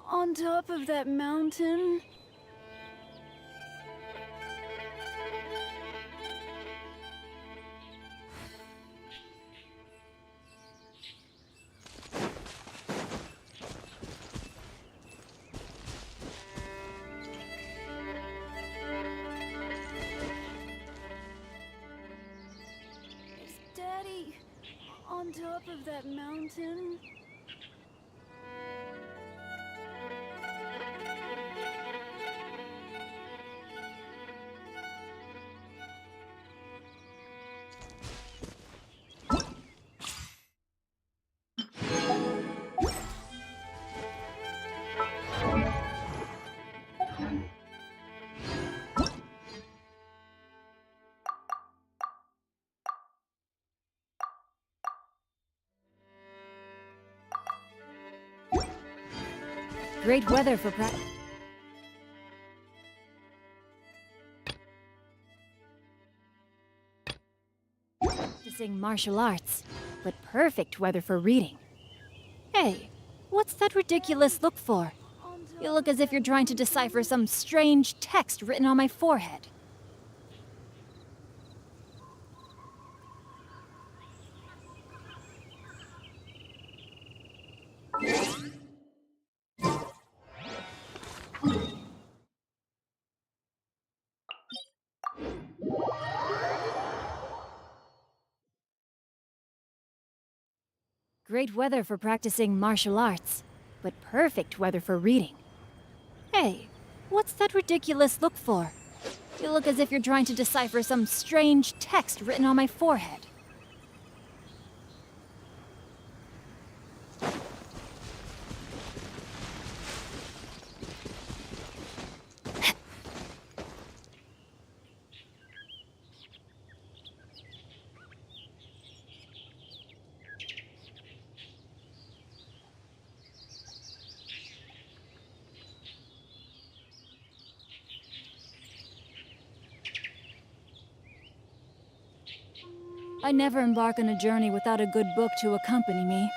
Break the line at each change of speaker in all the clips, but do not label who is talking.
on top of that mountain. Is Daddy on top of that mountain?
Great weather for practicing martial arts, but perfect weather for reading. Hey, what's that ridiculous look for? You look as if you're trying to decipher some strange text written on my forehead. Great weather for practicing martial arts, but perfect weather for reading. Hey, what's that ridiculous look for? You look as if you're trying to decipher some strange text written on my forehead. I never embark on a journey without a good book to accompany me.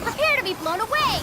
Prepare to be blown away!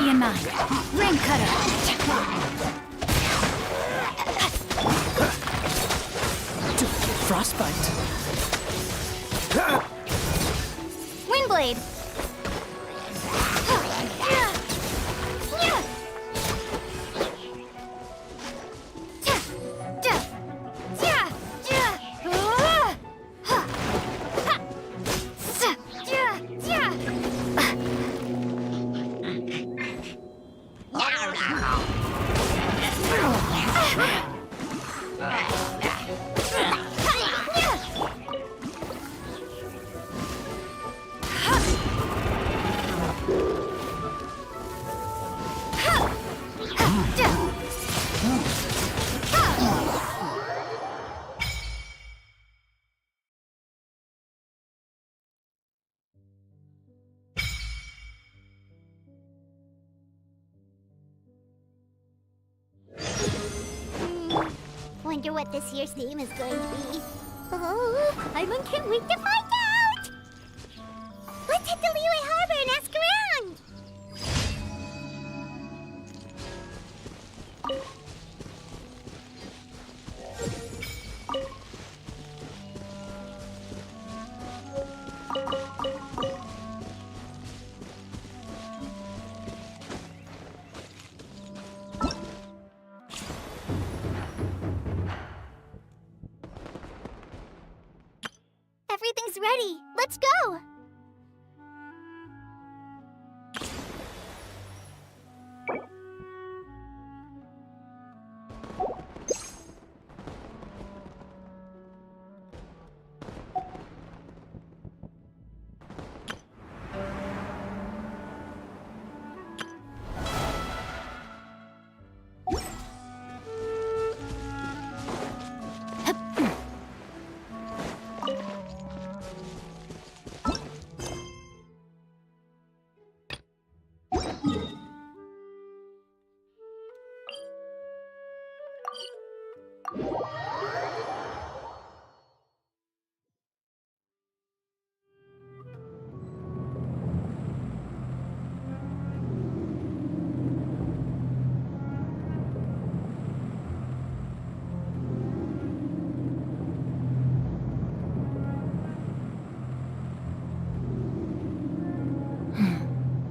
in mind. Ring cutter.
Frostbite.
Windblade. Wonder what this year's theme is going to be. Oh, Paimon can't wait to find out! Let's head to Liyue Harbor and ask around! Everything's ready. Let's go!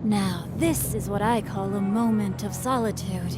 Now, this is what I call a moment of solitude.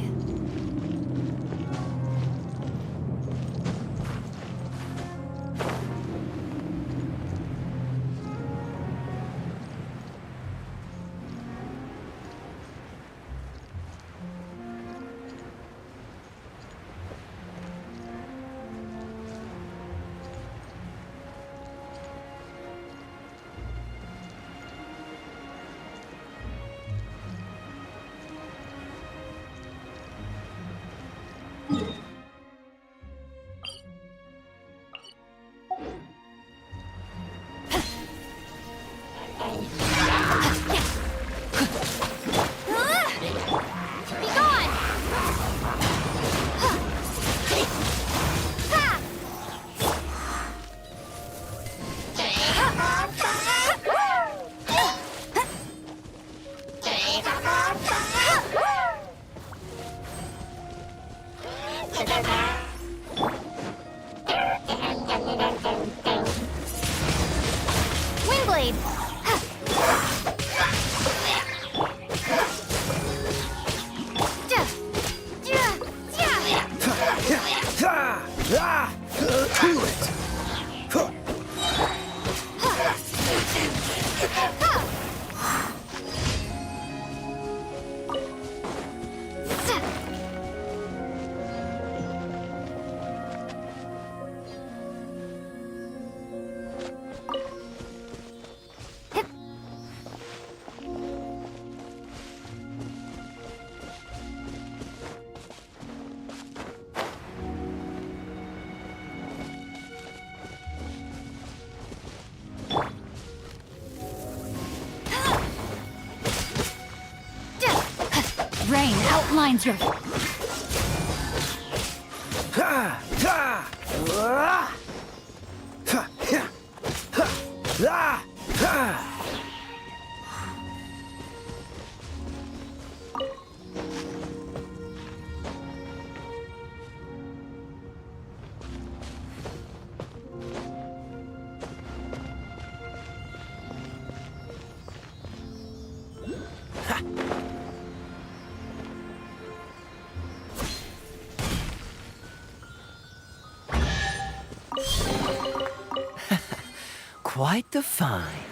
Windblade!
Rain outlines your...
quite the find.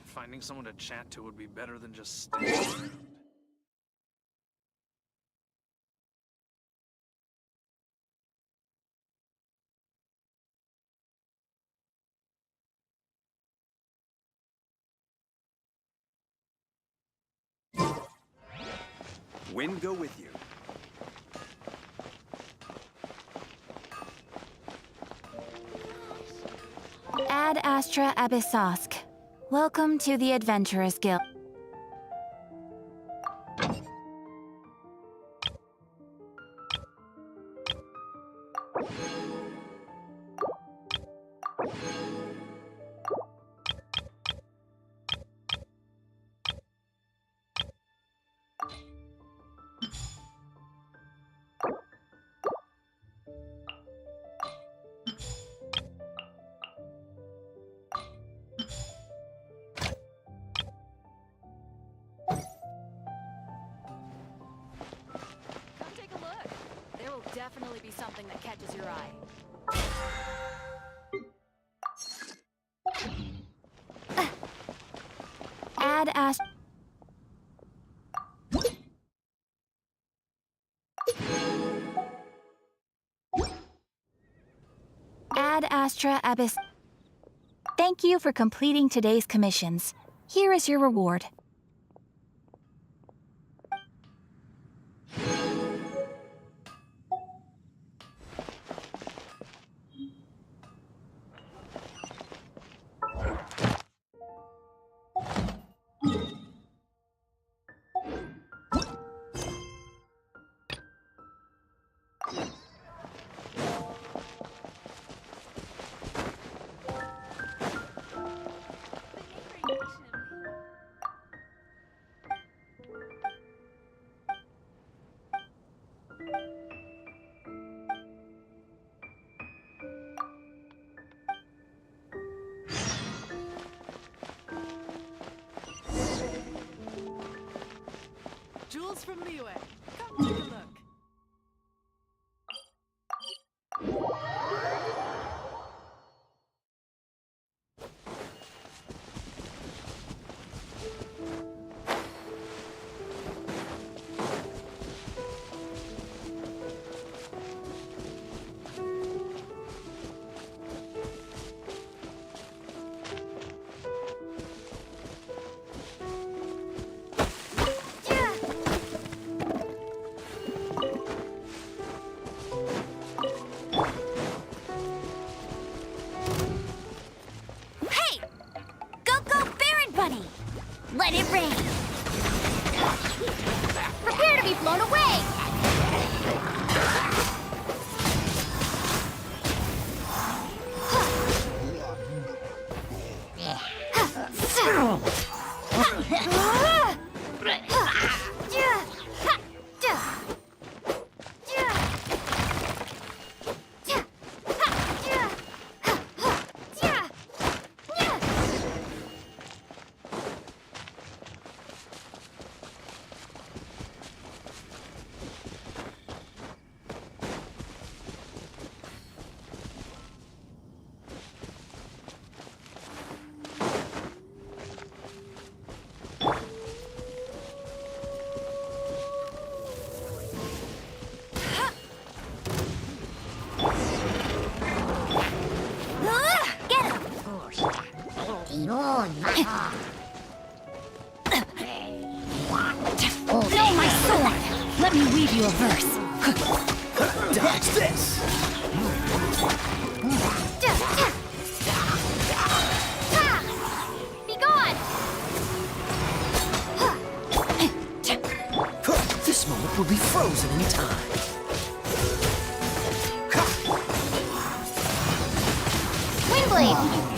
Finding someone to chat to would be better than just standing around.
Wind go with you.
Ad Astra Abyssosk. Welcome to the Adventurers Guild. definitely be something that catches your eye.
Add Astra Abyss. Thank you for completing today's commissions. Here is your reward.
Jewels from Liyue. Come take a look.
Let it rain! Prepare to be blown away!
No, my sword! Let me weave you a verse.
Dodge this!
Be gone!
This moment will be frozen in time.
Windblade!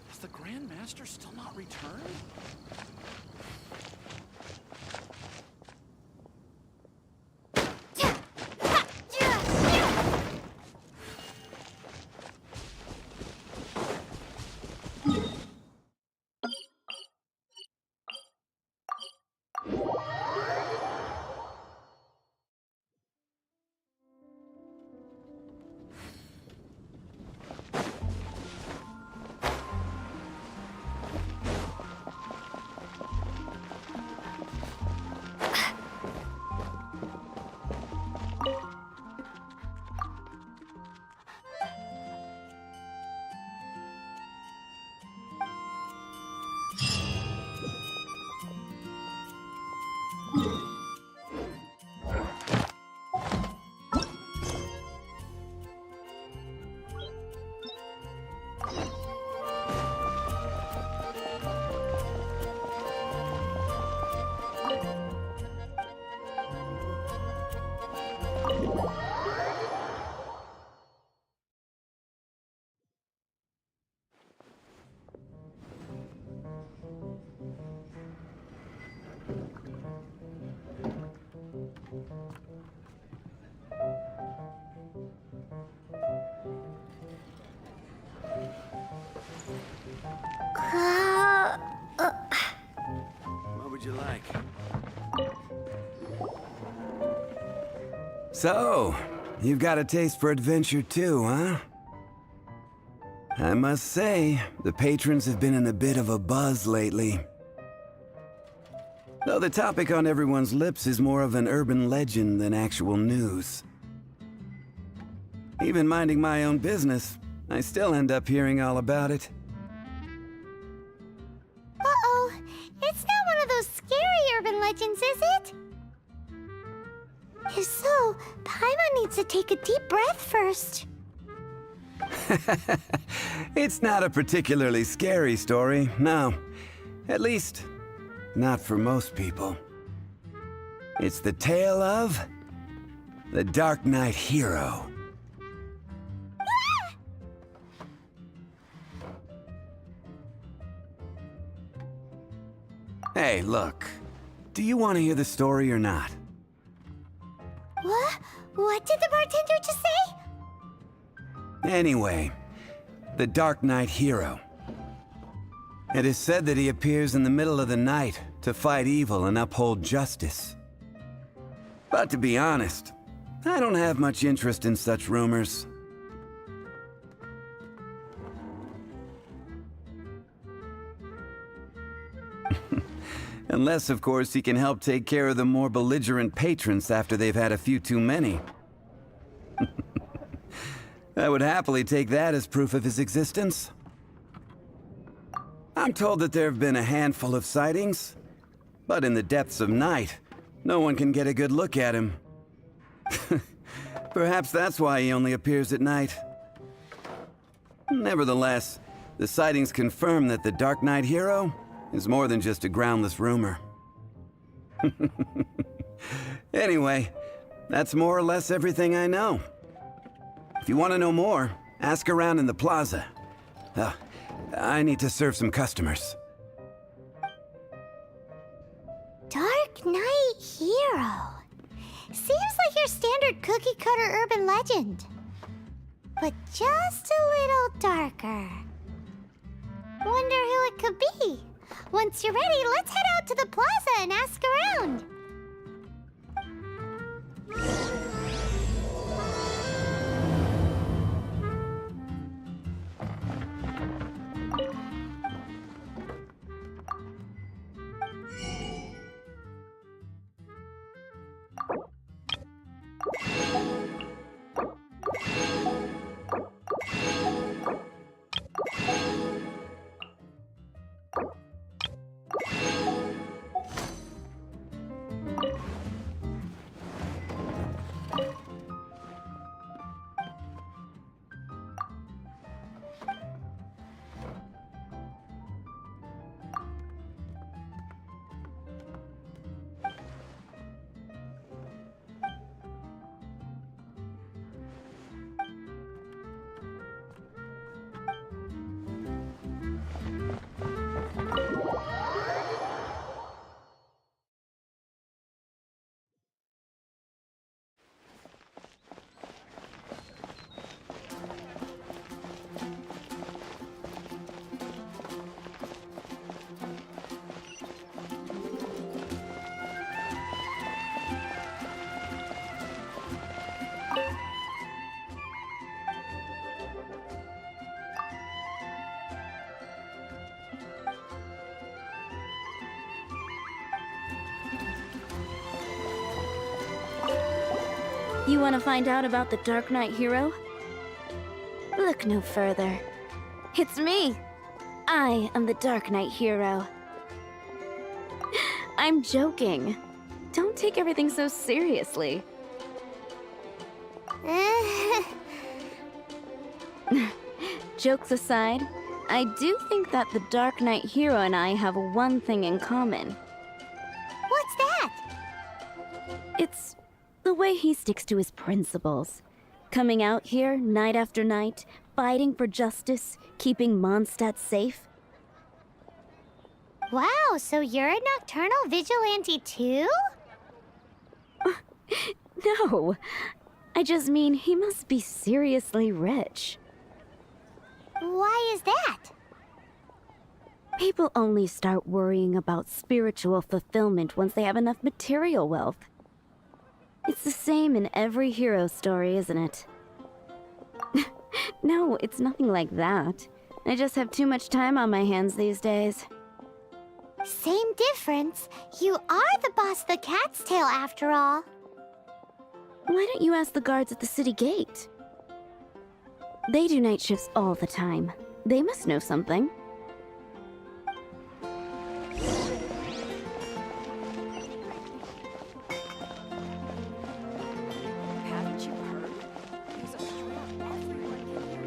Has the Grand Master still not returned?
So, you've got a taste for adventure too, huh? I must say, the patrons have been in a bit of a buzz lately. Though the topic on everyone's lips is more of an urban legend than actual news. Even minding my own business, I still end up hearing all about it.
Uh-oh. It's not one of those scary urban legends, is it? If so, Paimon needs to take a deep breath first.
It's not a particularly scary story, no. At least, not for most people. It's the tale of the Dark Knight Hero. Hey, look. Do you want to hear the story or not?
What? What did the bartender just say?
Anyway, the Dark Knight Hero. It is said that he appears in the middle of the night to fight evil and uphold justice. But to be honest, I don't have much interest in such rumors. Unless, of course, he can help take care of the more belligerent patrons after they've had a few too many. I would happily take that as proof of his existence. I'm told that there have been a handful of sightings, but in the depths of night, no one can get a good look at him. Perhaps that's why he only appears at night. Nevertheless, the sightings confirm that the Dark Knight Hero is more than just a groundless rumor. Anyway, that's more or less everything I know. If you want to know more, ask around in the plaza. I need to serve some customers.
Dark Knight Hero. Seems like your standard cookie-cutter urban legend. But just a little darker. Wonder who it could be. Once you're ready, let's head out to the plaza and ask around.
You want to find out about the Dark Knight Hero? Look no further. It's me! I am the Dark Knight Hero. I'm joking. Don't take everything so seriously. Jokes aside, I do think that the Dark Knight Hero and I have one thing in common.
What's that?
It's the way he sticks to his principles. Coming out here night after night, fighting for justice, keeping Mondstadt safe.
Wow, so you're a nocturnal vigilante too?
No, I just mean he must be seriously rich.
Why is that?
People only start worrying about spiritual fulfillment once they have enough material wealth. It's the same in every hero story, isn't it? No, it's nothing like that. I just have too much time on my hands these days.
Same difference. You are the boss of the Cat's Tail after all.
Why don't you ask the guards at the city gate? They do night shifts all the time. They must know something.
Haven't you heard? There's a trap. Everyone can hear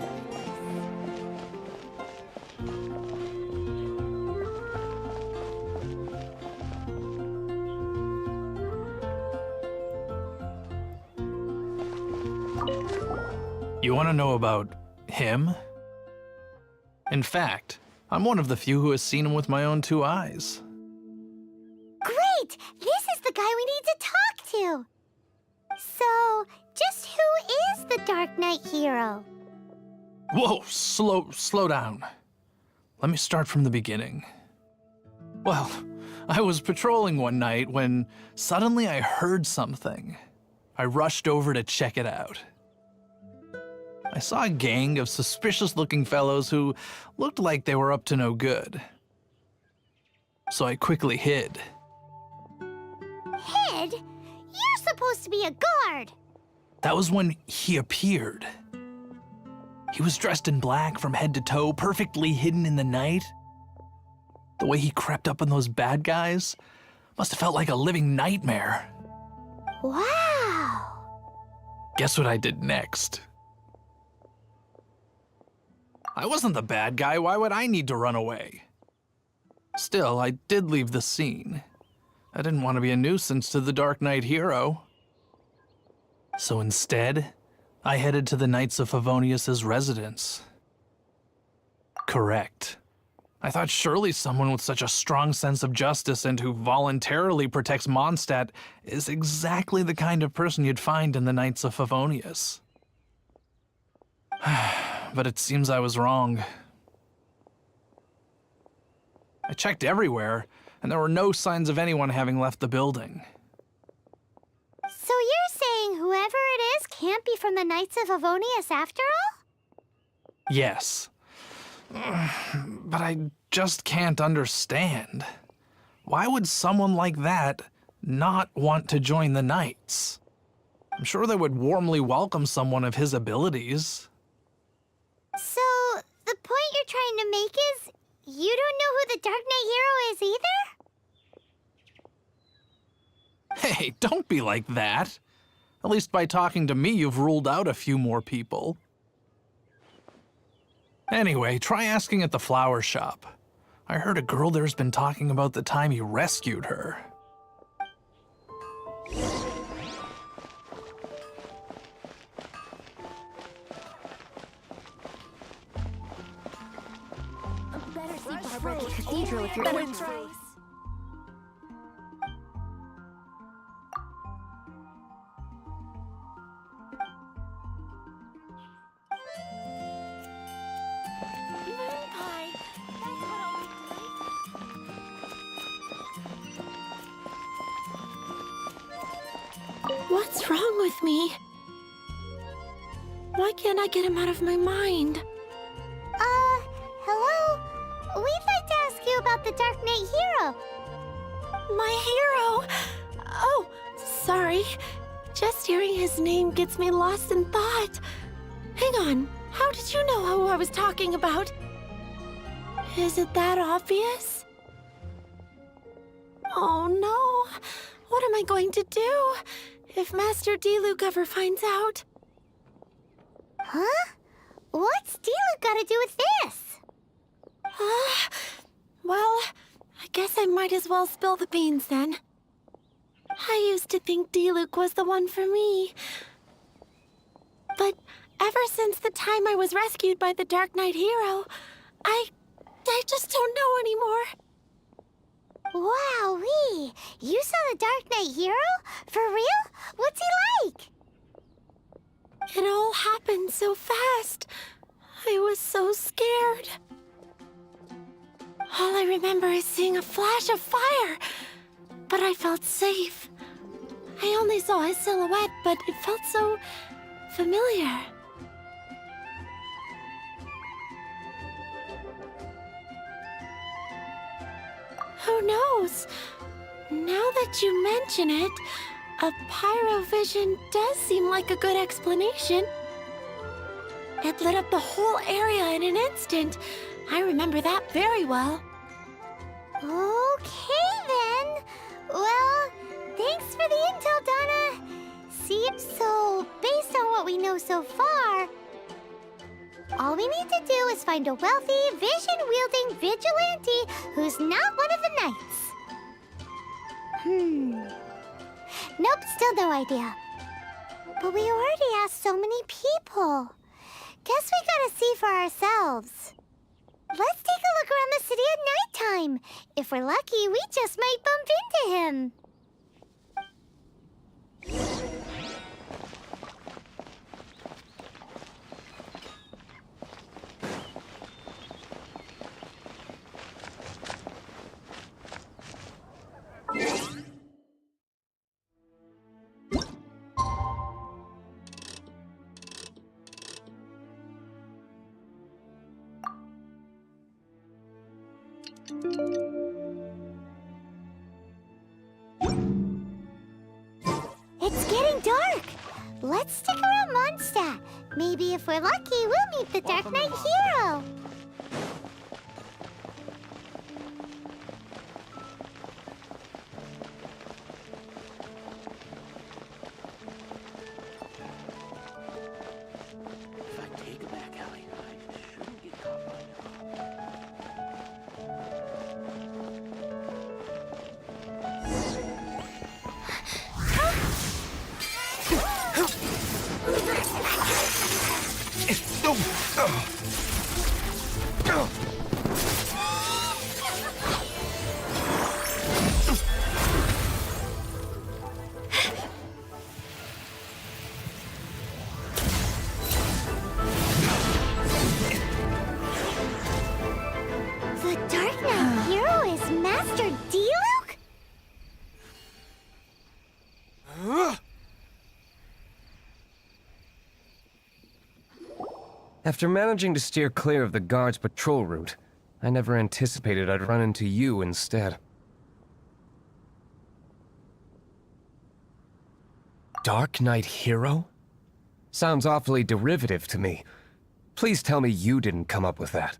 your
You want to know about him? In fact, I'm one of the few who has seen him with my own 2 eyes.
Great! This is the guy we need to talk to! So, just who is the Dark Knight hero?
Whoa, slow down. Let me start from the beginning. Well, I was patrolling one night when suddenly I heard something. I rushed over to check it out. I saw a gang of suspicious-looking fellows who looked like they were up to no good. So I quickly hid.
Hid? You're supposed to be a guard!
That was when he appeared. He was dressed in black from head to toe, perfectly hidden in the night. The way he crept up on those bad guys must have felt like a living nightmare.
Wow!
Guess what I did next? I wasn't the bad guy. Why would I need to run away? Still, I did leave the scene. I didn't want to be a nuisance to the Dark Knight hero. So instead, I headed to the Knights of Favonius' residence. Correct. I thought surely someone with such a strong sense of justice and who voluntarily protects Mondstadt is exactly the kind of person you'd find in the Knights of Favonius. But it seems I was wrong. I checked everywhere, and there were no signs of anyone having left the building.
So you're saying whoever it is can't be from the Knights of Favonius after all?
Yes. But I just can't understand. Why would someone like that not want to join the Knights? I'm sure they would warmly welcome someone of his abilities.
So, the point you're trying to make is you don't know who the Dark Knight hero is either?
Hey, don't be like that. At least by talking to me, you've ruled out a few more people. Anyway, try asking at the flower shop. I heard a girl there's been talking about the time you rescued her.
Better see Barbara at the cathedral if you're better price.
What's wrong with me? Why can't I get him out of my mind?
Hello? We'd like to ask you about the Dark Knight hero.
My hero! Oh, sorry. Just hearing his name gets me lost in thought. Hang on, how did you know who I was talking about? Is it that obvious? Oh no! What am I going to do if Master Diluc ever finds out?
Huh? What's Diluc got to do with this?
Well, I guess I might as well spill the beans then. I used to think Diluc was the one for me. But ever since the time I was rescued by the Dark Knight hero, I just don't know anymore.
Wowee! You saw the Dark Knight hero? For real? What's he like?
It all happened so fast. I was so scared. All I remember is seeing a flash of fire, but I felt safe. I only saw his silhouette, but it felt so familiar. Who knows? Now that you mention it, a pyrovision does seem like a good explanation. It lit up the whole area in an instant. I remember that very well.
Okay, then. Well, thanks for the intel, Donna. Seems so, based on what we know so far, all we need to do is find a wealthy, vision-wielding vigilante who's not one of the knights. Nope, still no idea. But we already asked so many people. Guess we gotta see for ourselves. Let's take a look around the city at nighttime. If we're lucky, we just might bump into him. It's getting dark. Let's stick around Mondstadt. Maybe if we're lucky, we'll meet the Dark Knight hero.
If I take a back alley, I shouldn't get caught by now.
The Dark Knight hero is Master Diluc?
After managing to steer clear of the guards' patrol route, I never anticipated I'd run into you instead. Dark Knight hero? Sounds awfully derivative to me. Please tell me you didn't come up with that.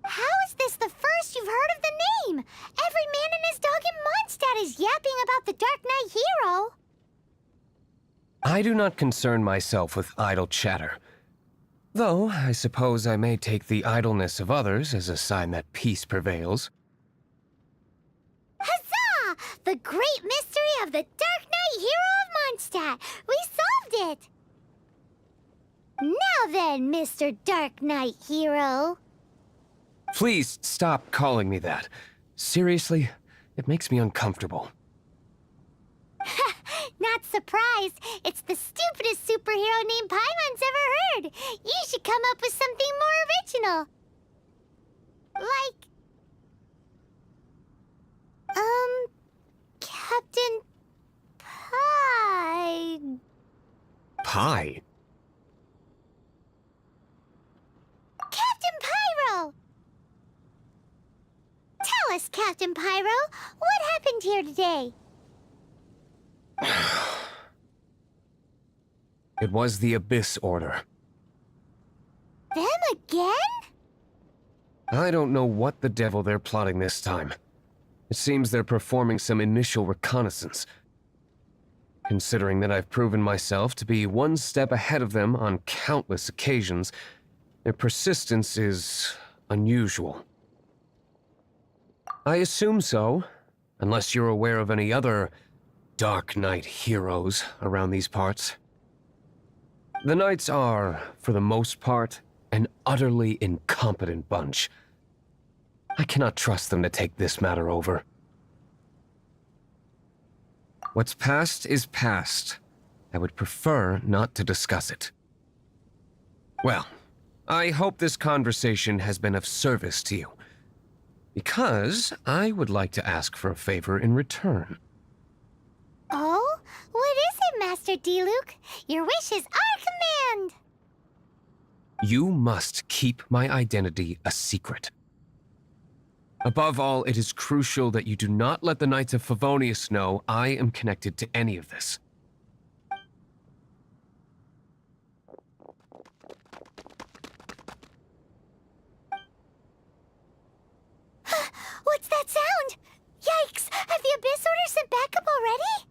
How is this the first you've heard of the name? Every man and his dog in Mondstadt is yapping about the Dark Knight hero.
I do not concern myself with idle chatter. Though, I suppose I may take the idleness of others as a sign that peace prevails.
Huzzah! The great mystery of the Dark Knight hero of Mondstadt. We solved it! Now then, Mr. Dark Knight hero.
Please stop calling me that. Seriously, it makes me uncomfortable.
Not surprised. It's the stupidest superhero name Paimon's ever heard. You should come up with something more original. Like... Captain Pie...
Pie?
Captain Pyro! Tell us, Captain Pyro, what happened here today?
It was the Abyss Order.
Them again?
I don't know what the devil they're plotting this time. It seems they're performing some initial reconnaissance. Considering that I've proven myself to be one step ahead of them on countless occasions, their persistence is unusual. I assume so, unless you're aware of any other Dark Knight heroes around these parts. The Knights are, for the most part, an utterly incompetent bunch. I cannot trust them to take this matter over. What's past is past. I would prefer not to discuss it. Well, I hope this conversation has been of service to you, because I would like to ask for a favor in return.
Mr. D-Luke. Your wish is our command.
You must keep my identity a secret. Above all, it is crucial that you do not let the Knights of Favonius know I am connected to any of this.
What's that sound? Yikes! Have the Abyss Order sent backup already?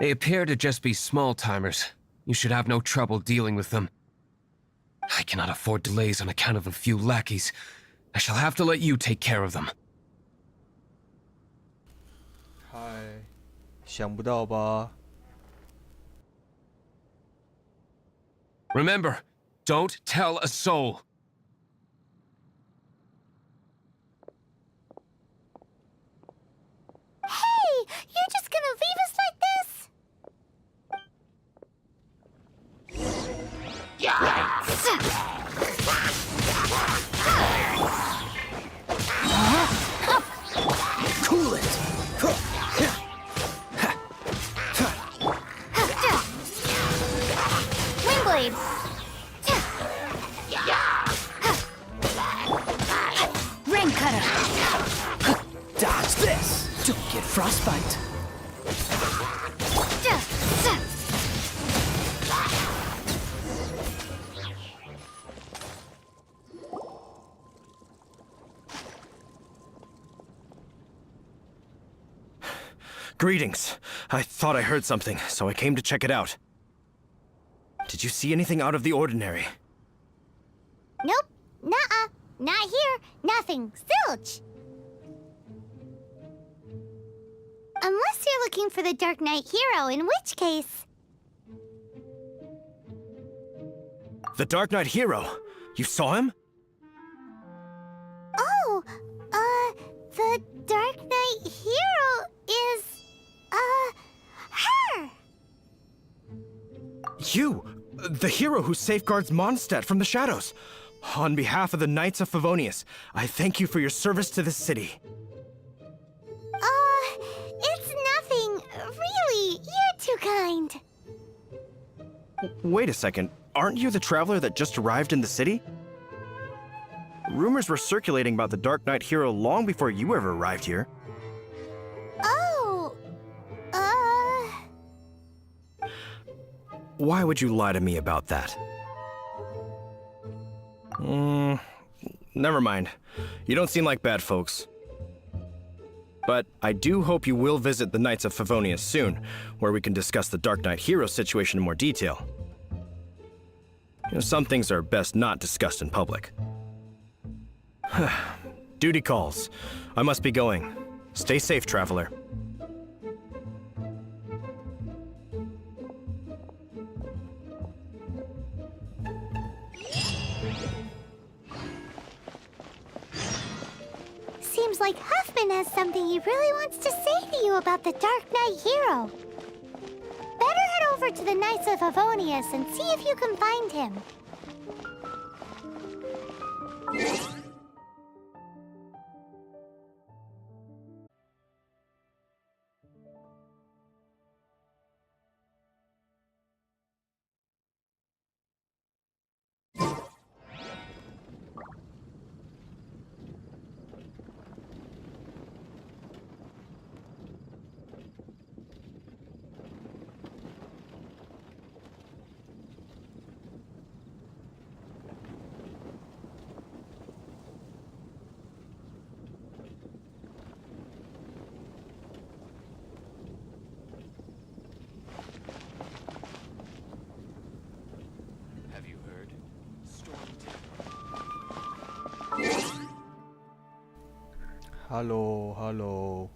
They appear to just be small-timers. You should have no trouble dealing with them. I cannot afford delays on account of a few lackeys. I shall have to let you take care of them.
嗨，想不到吧？
Remember, don't tell a soul.
Hey! You're just gonna leave us like this?
Cool it!
Windblade!
Rain cutter.
Dodge this! Don't get frostbite.
Greetings. I thought I heard something, so I came to check it out. Did you see anything out of the ordinary?
Nope. Nuh-uh. Not here. Nothing. Zilch. Unless you're looking for the Dark Knight hero, in which case...
The Dark Knight hero? You saw him?
Oh, the Dark Knight hero is, her!
You! The hero who safeguards Mondstadt from the shadows. On behalf of the Knights of Favonius, I thank you for your service to this city.
It's nothing. Really, you're too kind.
Wait a second. Aren't you the traveler that just arrived in the city? Rumors were circulating about the Dark Knight hero long before you ever arrived here.
Oh,
Why would you lie to me about that? Never mind. You don't seem like bad folks. But I do hope you will visit the Knights of Favonius soon, where we can discuss the Dark Knight hero situation in more detail. You know, some things are best not discussed in public. Duty calls. I must be going. Stay safe, traveler.
seems like Huffman has something he really wants to say to you about the Dark Knight hero. Better head over to the Knights of Favonius and see if you can find him.
Hello, hello.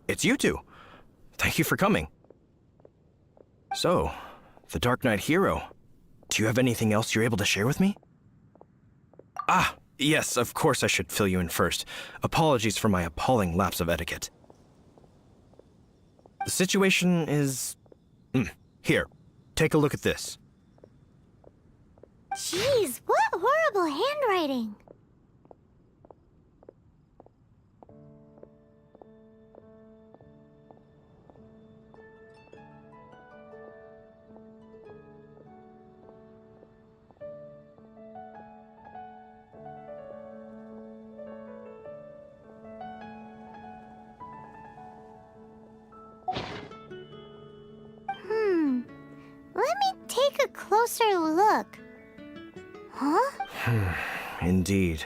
it's you two. Thank you for coming. So, the Dark Knight hero. Do you have anything else you're able to share with me? Ah, yes, of course I should fill you in first. Apologies for my appalling lapse of etiquette. The situation is... Here, take a look at this.
Jeez, what horrible handwriting. Let me take a closer look. Huh?
Indeed.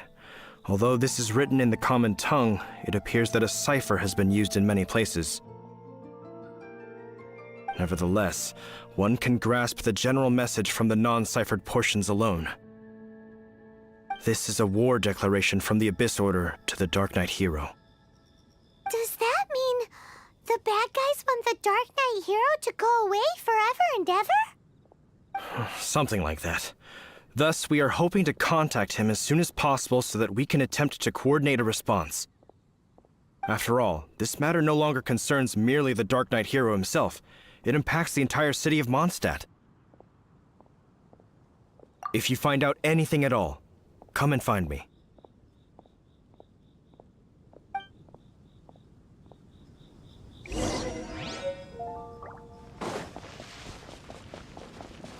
Although this is written in the common tongue, it appears that a cipher has been used in many places. Nevertheless, one can grasp the general message from the non-ciphered portions alone. This is a war declaration from the Abyss Order to the Dark Knight hero.
Does that mean the bad guys want the Dark Knight hero to go away forever and ever?
Something like that. Thus, we are hoping to contact him as soon as possible so that we can attempt to coordinate a response. After all, this matter no longer concerns merely the Dark Knight hero himself. It impacts the entire city of Mondstadt. If you find out anything at all, come and find me.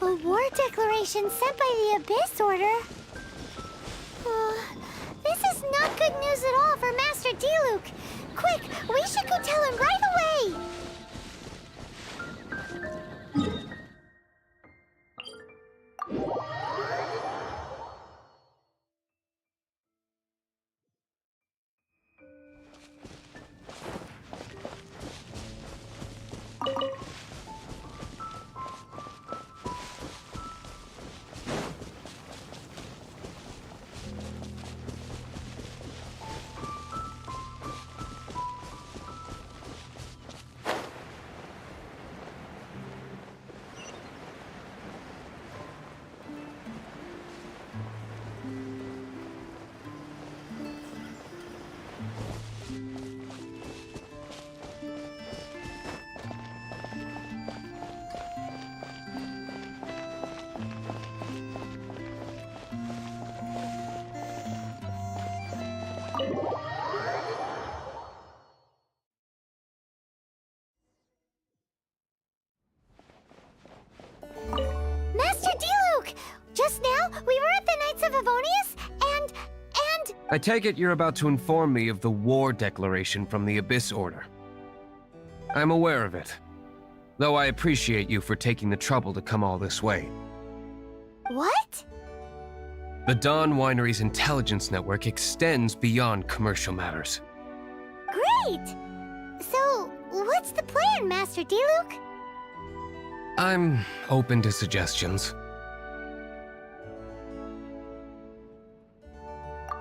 A war declaration sent by the Abyss Order? This is not good news at all for Master Diluc. Quick, we should go tell him right away! Master Diluc! Just now, we were at the Knights of Favonius, and...
I take it you're about to inform me of the war declaration from the Abyss Order. I'm aware of it, though I appreciate you for taking the trouble to come all this way.
What?
The Dawn Winery's intelligence network extends beyond commercial matters.
Great! So, what's the plan, Master Diluc?
I'm open to suggestions.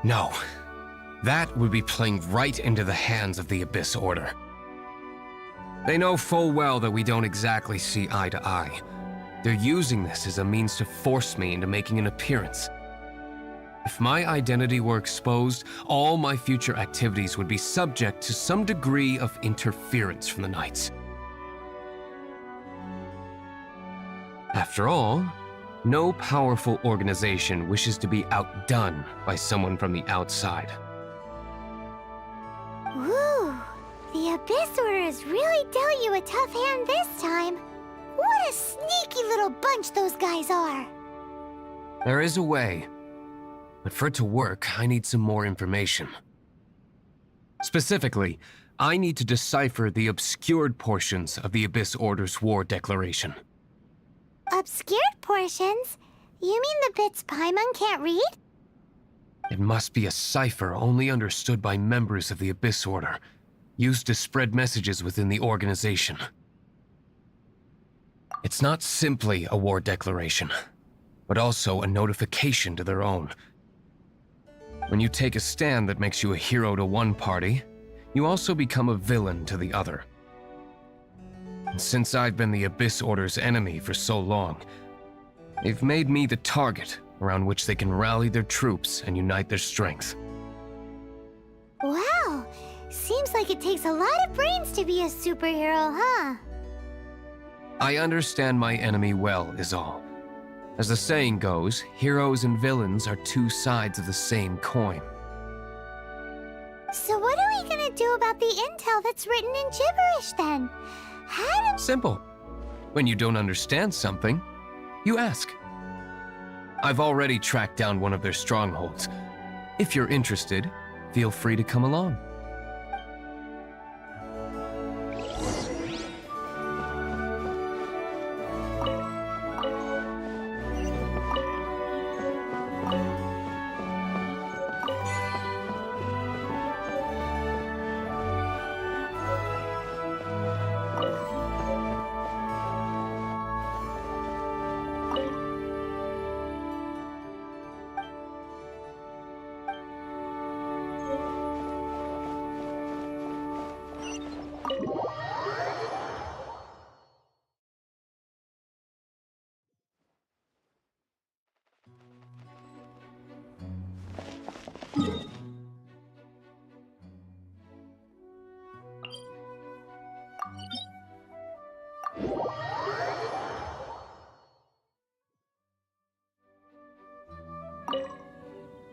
No. That would be playing right into the hands of the Abyss Order. They know full well that we don't exactly see eye to eye. They're using this as a means to force me into making an appearance. If my identity were exposed, all my future activities would be subject to some degree of interference from the Knights. After all, no powerful organization wishes to be outdone by someone from the outside.
Woo! The Abyss Order has really dealt you a tough hand this time. What a sneaky little bunch those guys are!
There is a way, but for it to work, I need some more information. Specifically, I need to decipher the obscured portions of the Abyss Order's war declaration.
Obscured portions? You mean the bits Paimon can't read?
It must be a cipher only understood by members of the Abyss Order, used to spread messages within the organization. It's not simply a war declaration, but also a notification to their own. When you take a stand that makes you a hero to one party, you also become a villain to the other. And since I've been the Abyss Order's enemy for so long, they've made me the target around which they can rally their troops and unite their strength.
Wow, seems like it takes a lot of brains to be a superhero, huh?
I understand my enemy well, is all. As the saying goes, heroes and villains are two sides of the same coin.
So what are we gonna do about the intel that's written in gibberish then? How do—
Simple. When you don't understand something, you ask. I've already tracked down one of their strongholds. If you're interested, feel free to come along.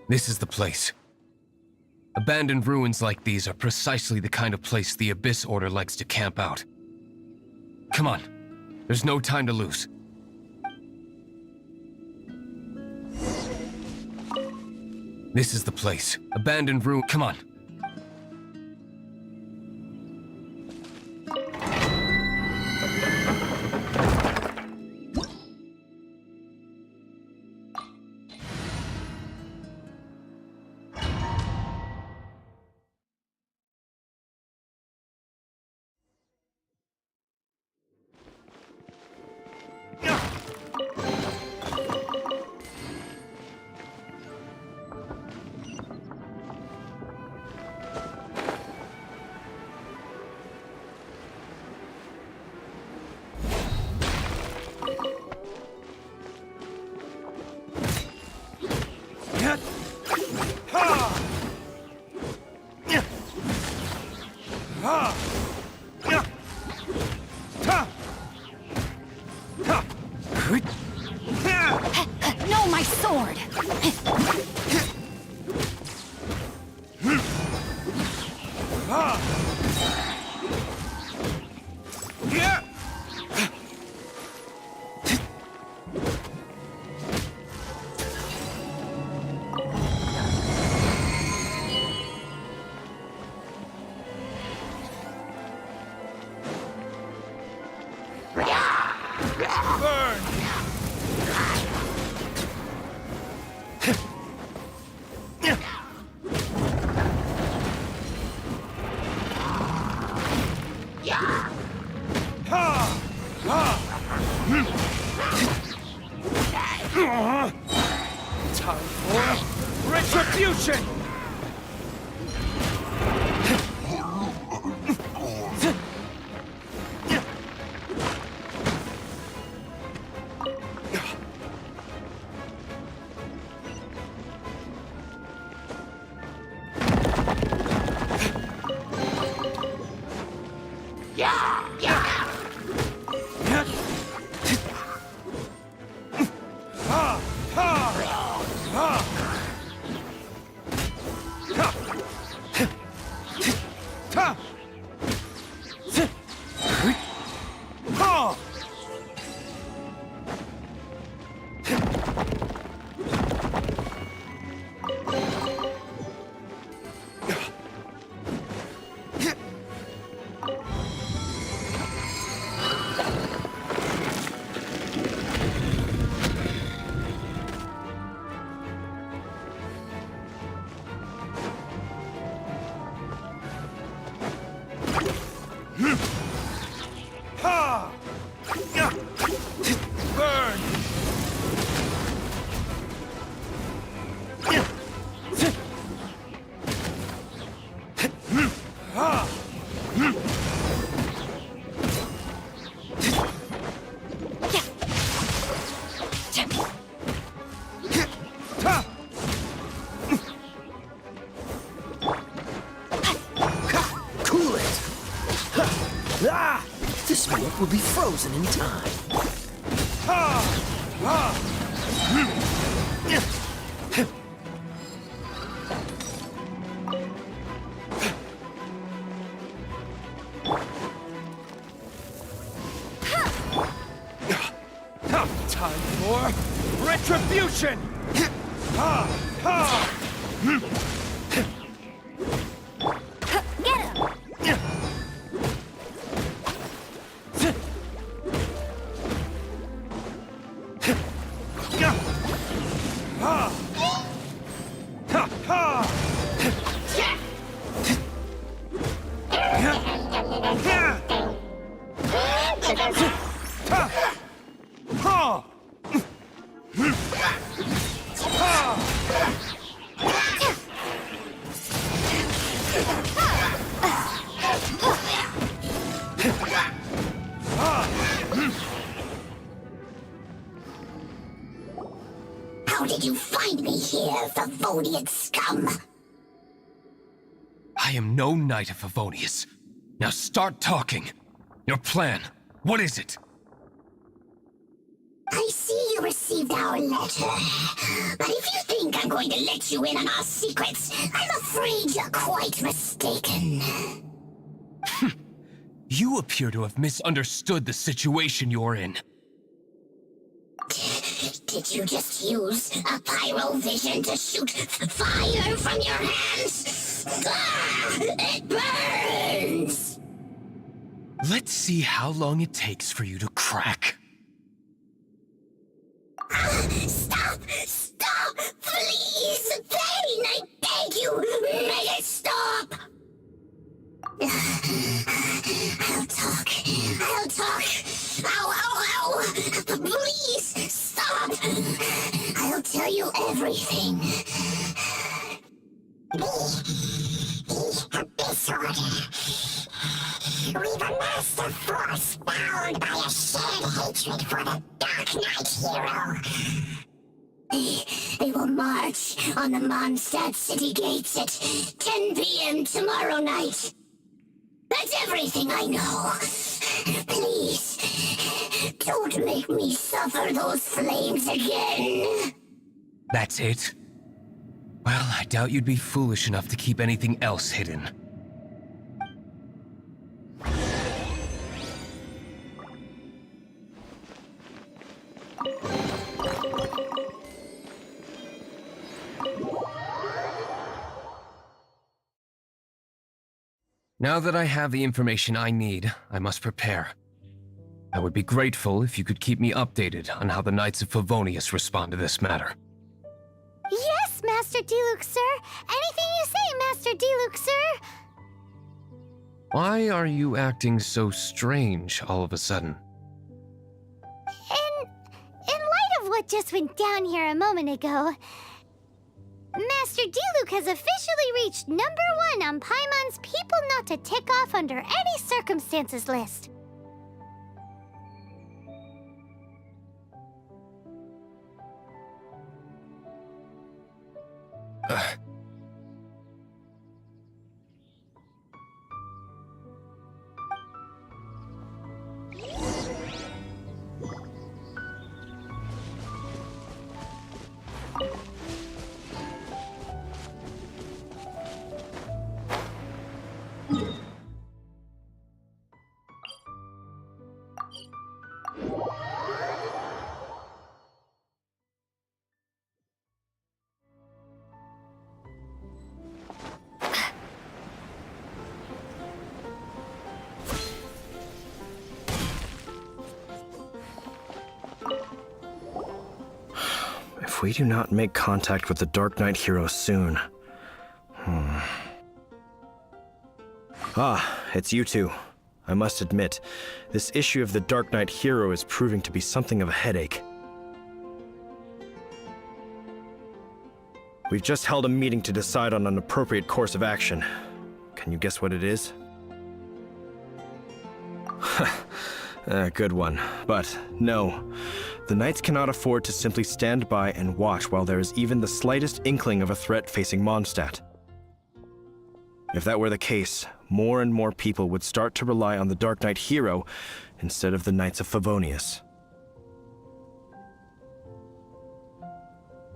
This is the place. Abandoned ruins like these are precisely the kind of place the Abyss Order likes to camp out. Come on, there's no time to lose. This is the place. Abandoned ruin. Come on.
No, my sword!
Time for retribution! in time. Time for retribution!
How did you find me here, Favonian scum?
I am no Knight of Favonius. Now start talking. Your plan, what is it?
I see you received our letter. But if you think I'm going to let you in on our secrets, I'm afraid you're quite mistaken.
You appear to have misunderstood the situation you're in.
Did you just use a pyrovision to shoot fire from your hands? Ah, it burns!
Let's see how long it takes for you to crack.
Stop! Stop! Please! Pain! I beg you! Make it stop! I'll talk. I'll talk. Ow, ow, ow! Please, stop! I'll tell you everything. The Abyss Order. We've amassed a force bound by a shared hatred for the Dark Knight hero. They will march on the Mondstadt city gates at 10 p.m. tomorrow night. That's everything I know. Please, don't make me suffer those flames again.
That's it? Well, I doubt you'd be foolish enough to keep anything else hidden. Now that I have the information I need, I must prepare. I would be grateful if you could keep me updated on how the Knights of Favonius respond to this matter.
Yes, Master Diluc, sir. Anything you say, Master Diluc, sir.
Why are you acting so strange all of a sudden?
In light of what just went down here a moment ago, Master Diluc has officially reached #1 on Paimon's People Not to Tick Off Under Any Circumstances list.
If we do not make contact with the Dark Knight hero soon... Ah, it's you two. I must admit, this issue of the Dark Knight hero is proving to be something of a headache. We've just held a meeting to decide on an appropriate course of action. Can you guess what it is? Good one. But no, the Knights cannot afford to simply stand by and watch while there is even the slightest inkling of a threat facing Mondstadt. If that were the case, more and more people would start to rely on the Dark Knight hero instead of the Knights of Favonius.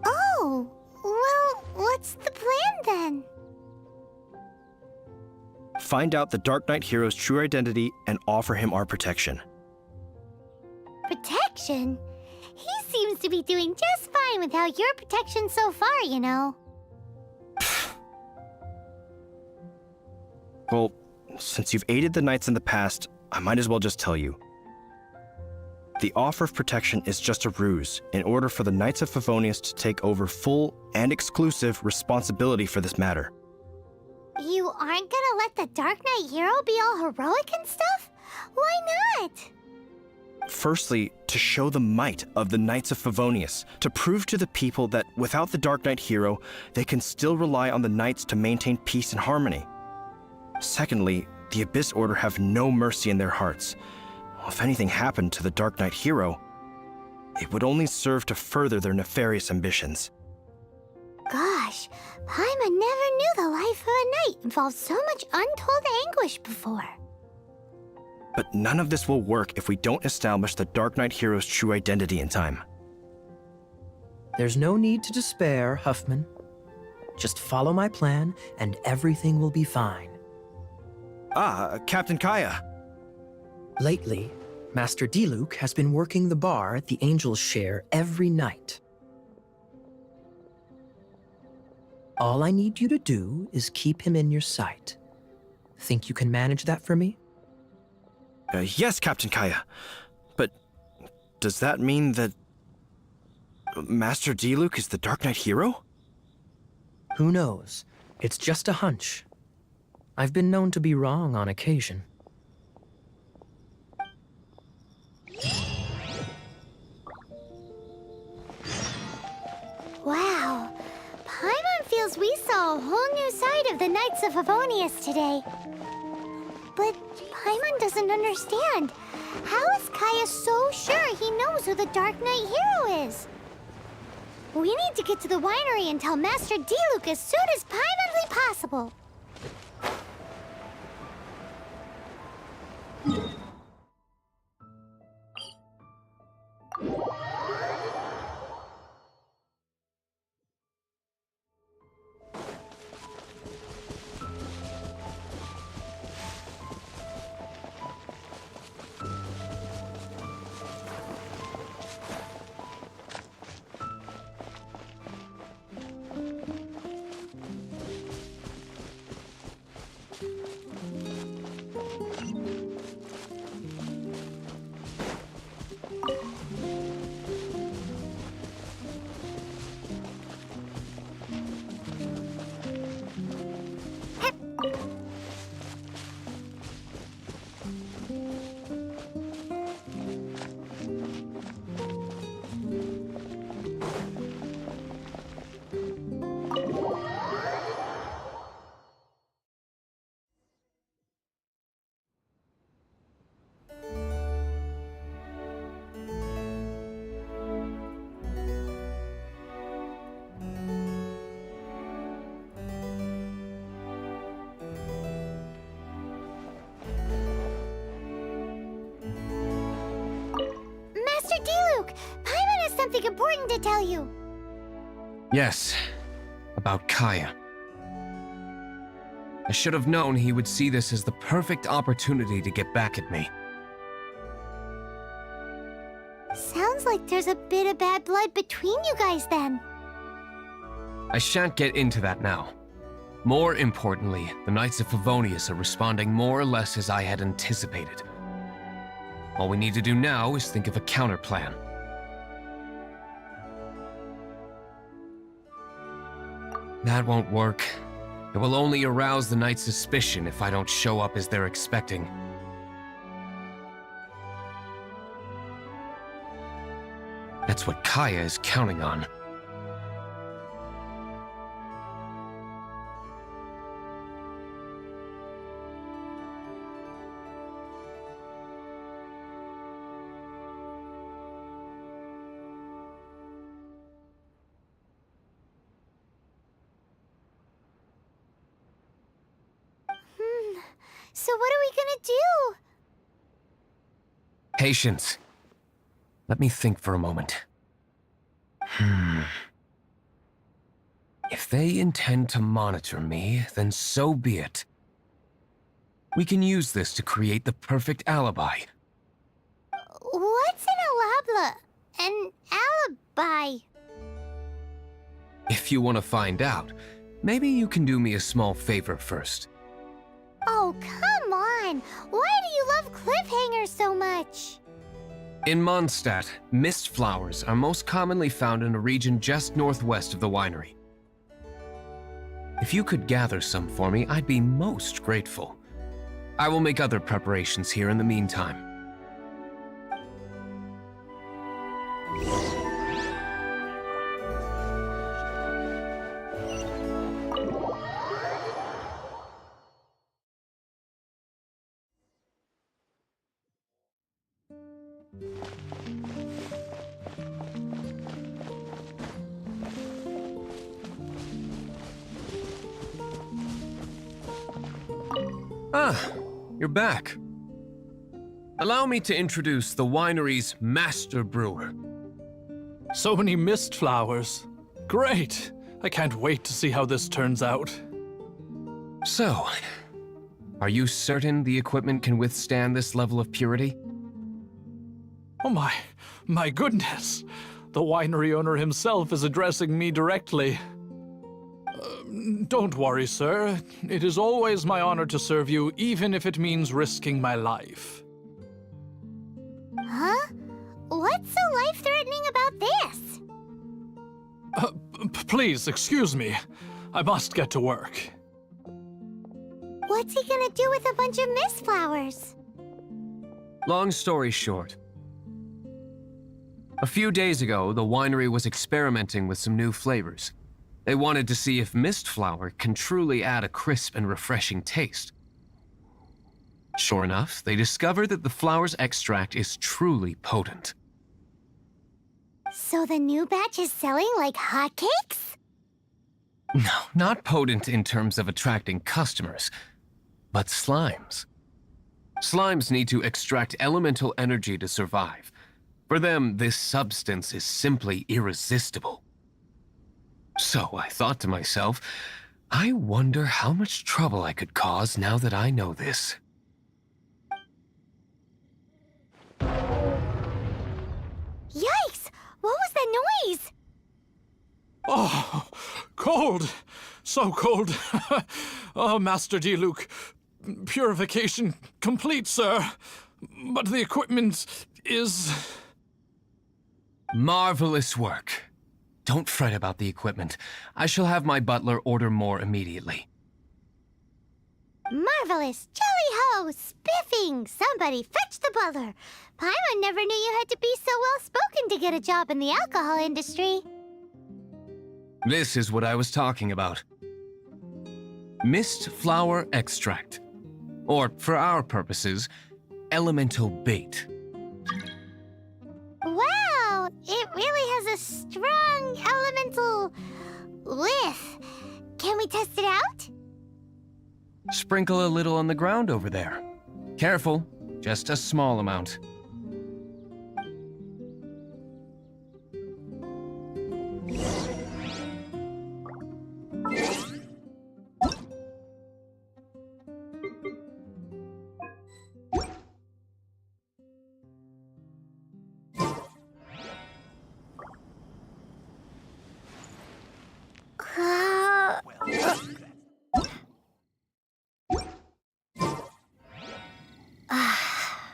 Oh, well, what's the plan then?
Find out the Dark Knight hero's true identity and offer him our protection.
Protection? He seems to be doing just fine without your protection so far, you know.
Well, since you've aided the Knights in the past, I might as well just tell you. The offer of protection is just a ruse in order for the Knights of Favonius to take over full and exclusive responsibility for this matter.
You aren't gonna let the Dark Knight hero be all heroic and stuff? Why not?
Firstly, to show the might of the Knights of Favonius, to prove to the people that without the Dark Knight hero, they can still rely on the Knights to maintain peace and harmony. Secondly, the Abyss Order have no mercy in their hearts. If anything happened to the Dark Knight hero, it would only serve to further their nefarious ambitions.
Gosh, Paimon never knew the life of a knight involved so much untold anguish before.
But none of this will work if we don't establish the Dark Knight hero's true identity in time.
There's no need to despair, Huffman. Just follow my plan, and everything will be fine.
Ah, Captain Kaya.
Lately, Master Diluc has been working the bar at the Angel's Share every night. All I need you to do is keep him in your sight. Think you can manage that for me?
Yes, Captain Kaya. But does that mean that Master Diluc is the Dark Knight hero?
Who knows? It's just a hunch. I've been known to be wrong on occasion.
Wow, Paimon feels we saw a whole new side of the Knights of Favonius today. But Paimon doesn't understand. How is Kaya so sure he knows who the Dark Knight hero is? We need to get to the winery and tell Master Diluc as soon as Paimonly possible. Something important to tell you.
Yes, about Kaya. I should have known he would see this as the perfect opportunity to get back at me.
Sounds like there's a bit of bad blood between you guys then.
I shan't get into that now. More importantly, the Knights of Favonius are responding more or less as I had anticipated. All we need to do now is think of a counterplan. That won't work. It will only arouse the Knights' suspicion if I don't show up as they're expecting. That's what Kaya is counting on.
So what are we gonna do?
Patience. Let me think for a moment. If they intend to monitor me, then so be it. We can use this to create the perfect alibi.
What's an alibi?
If you want to find out, maybe you can do me a small favor first.
Oh, come on! Why do you love cliffhangers so much?
In Mondstadt, mist flowers are most commonly found in a region just northwest of the winery. If you could gather some for me, I'd be most grateful. I will make other preparations here in the meantime. Ah, you're back. Allow me to introduce the winery's master brewer.
So many mist flowers. Great! I can't wait to see how this turns out.
So, are you certain the equipment can withstand this level of purity?
Oh my goodness! The winery owner himself is addressing me directly. Don't worry, sir. It is always my honor to serve you, even if it means risking my life.
Huh? What's so life-threatening about this?
Please, excuse me. I must get to work.
What's he gonna do with a bunch of mist flowers?
Long story short. A few days ago, the winery was experimenting with some new flavors. They wanted to see if mist flower can truly add a crisp and refreshing taste. Sure enough, they discovered that the flower's extract is truly potent.
So the new batch is selling like hotcakes?
No, not potent in terms of attracting customers, but slimes. Slimes need to extract elemental energy to survive. For them, this substance is simply irresistible. So I thought to myself, I wonder how much trouble I could cause now that I know this.
Yikes! What was that noise?
Oh, cold! So cold. Oh, Master D. Luke. Purification complete, sir. But the equipment is...
Marvelous work. Don't fret about the equipment. I shall have my butler order more immediately.
Marvelous! Jolly-ho! Spiffing! Somebody fetch the butler! Paimon never knew you had to be so well-spoken to get a job in the alcohol industry.
This is what I was talking about. Mist flower extract. Or, for our purposes, elemental bait.
Wow! It really has a strong elemental whiff. Can we test it out?
Sprinkle a little on the ground over there. Careful, just a small amount.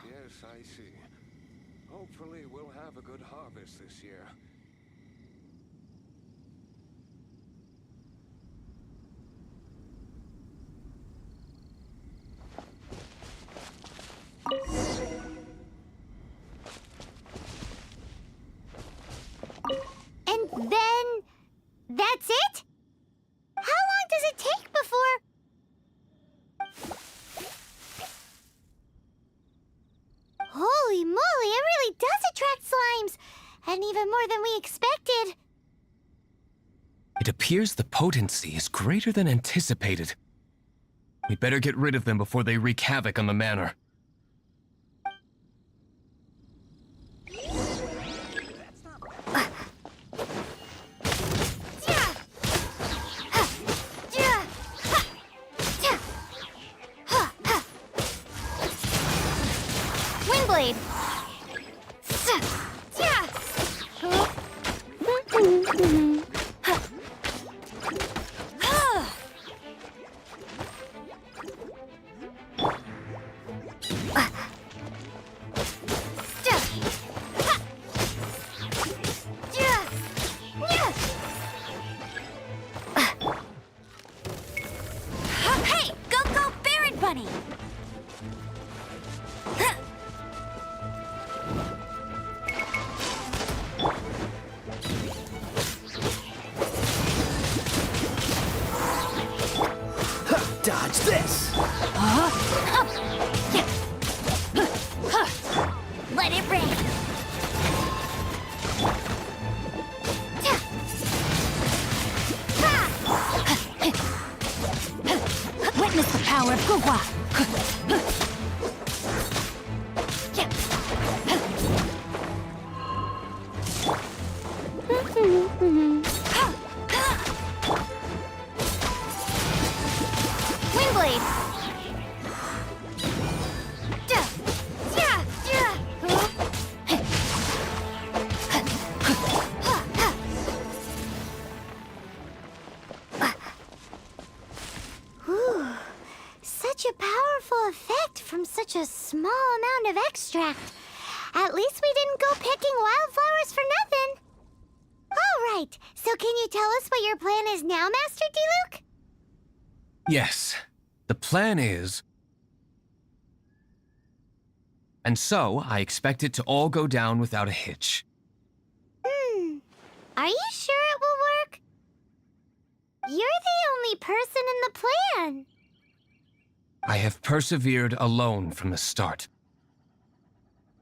Yes, I see. Hopefully we'll have a good harvest this year.
And then... that's it? How long does it take before... Holy moly, it really does attract slimes! And even more than we expected.
It appears the potency is greater than anticipated. We'd better get rid of them before they wreak havoc on the manor.
Windblade. Whew. Such a powerful effect from such a small amount of extract. At least we didn't go picking wildflowers for nothing. All right, so can you tell us what your plan is now, Master Diluc?
Yes, the plan is... And so, I expect it to all go down without a hitch.
Are you sure it will work? You're the only person in the plan.
I have persevered alone from the start.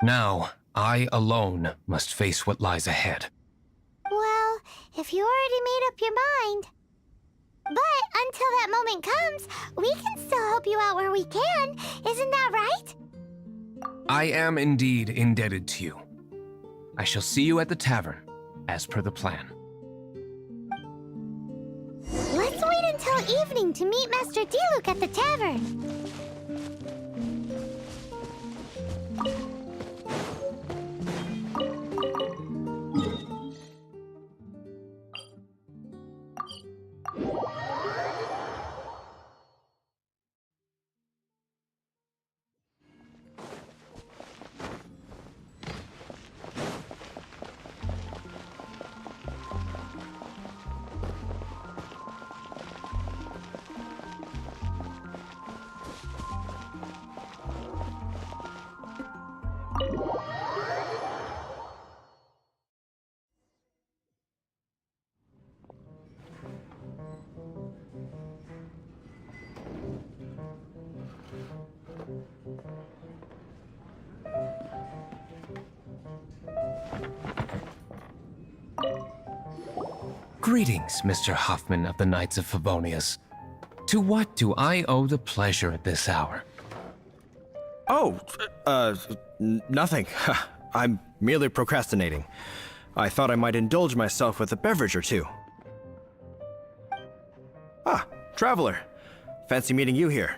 Now, I alone must face what lies ahead.
Well, if you already made up your mind. But until that moment comes, we can still help you out where we can. Isn't that right?
I am indeed indebted to you. I shall see you at the tavern, as per the plan.
Let's wait until evening to meet Master Diluc at the tavern.
Greetings, Mr. Huffman of the Knights of Favonius. To what do I owe the pleasure at this hour?
Oh, nothing. I'm merely procrastinating. I thought I might indulge myself with a beverage or two. Ah, traveler. Fancy meeting you here.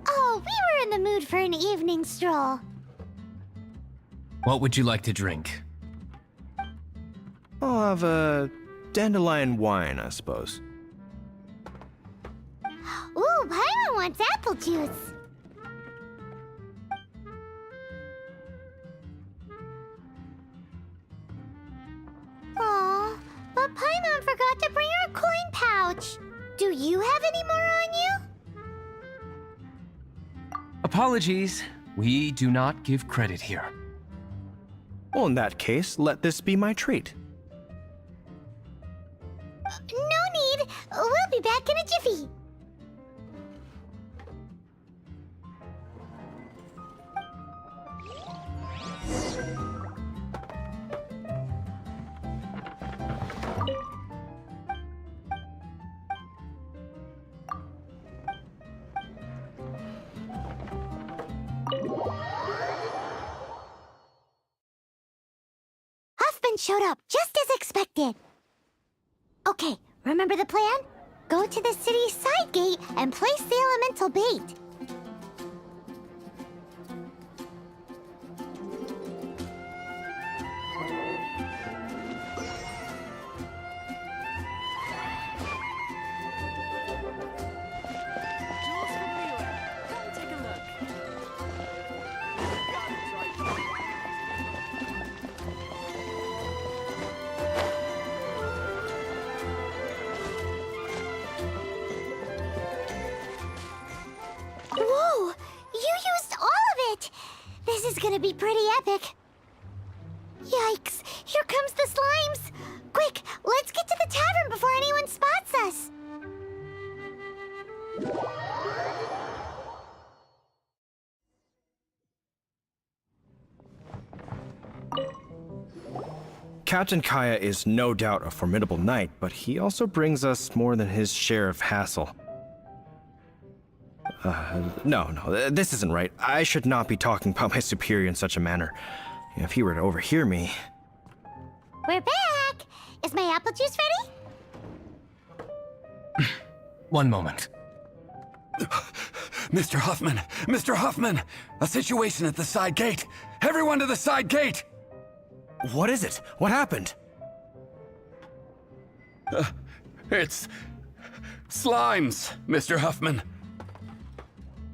Oh, we were in the mood for an evening stroll.
What would you like to drink?
I'll have a dandelion wine, I suppose.
Ooh, Paimon wants apple juice. Aw, but Paimon forgot to bring her coin pouch. Do you have any more on you?
Apologies. We do not give credit here.
Well, in that case, let this be my treat.
No need. We'll be back in a jiffy. Huffman showed up just as expected. Okay, remember the plan? Go to the city's side gate and place the elemental bait.
Jules from Liyue. Come take a look. Got it right.
Whoa! You used all of it! This is gonna be pretty epic. Yikes! Here comes the slimes! Quick, let's get to the tavern before anyone spots us!
Captain Kaya is no doubt a formidable knight, but he also brings us more than his share of hassle. No, this isn't right. I should not be talking about my superior in such a manner. If he were to overhear me...
We're back! Is my apple juice ready?
One moment.
Mr. Huffman! Mr. Huffman! A situation at the side gate! Everyone to the side gate!
What is it? What happened?
It's... slimes, Mr. Huffman.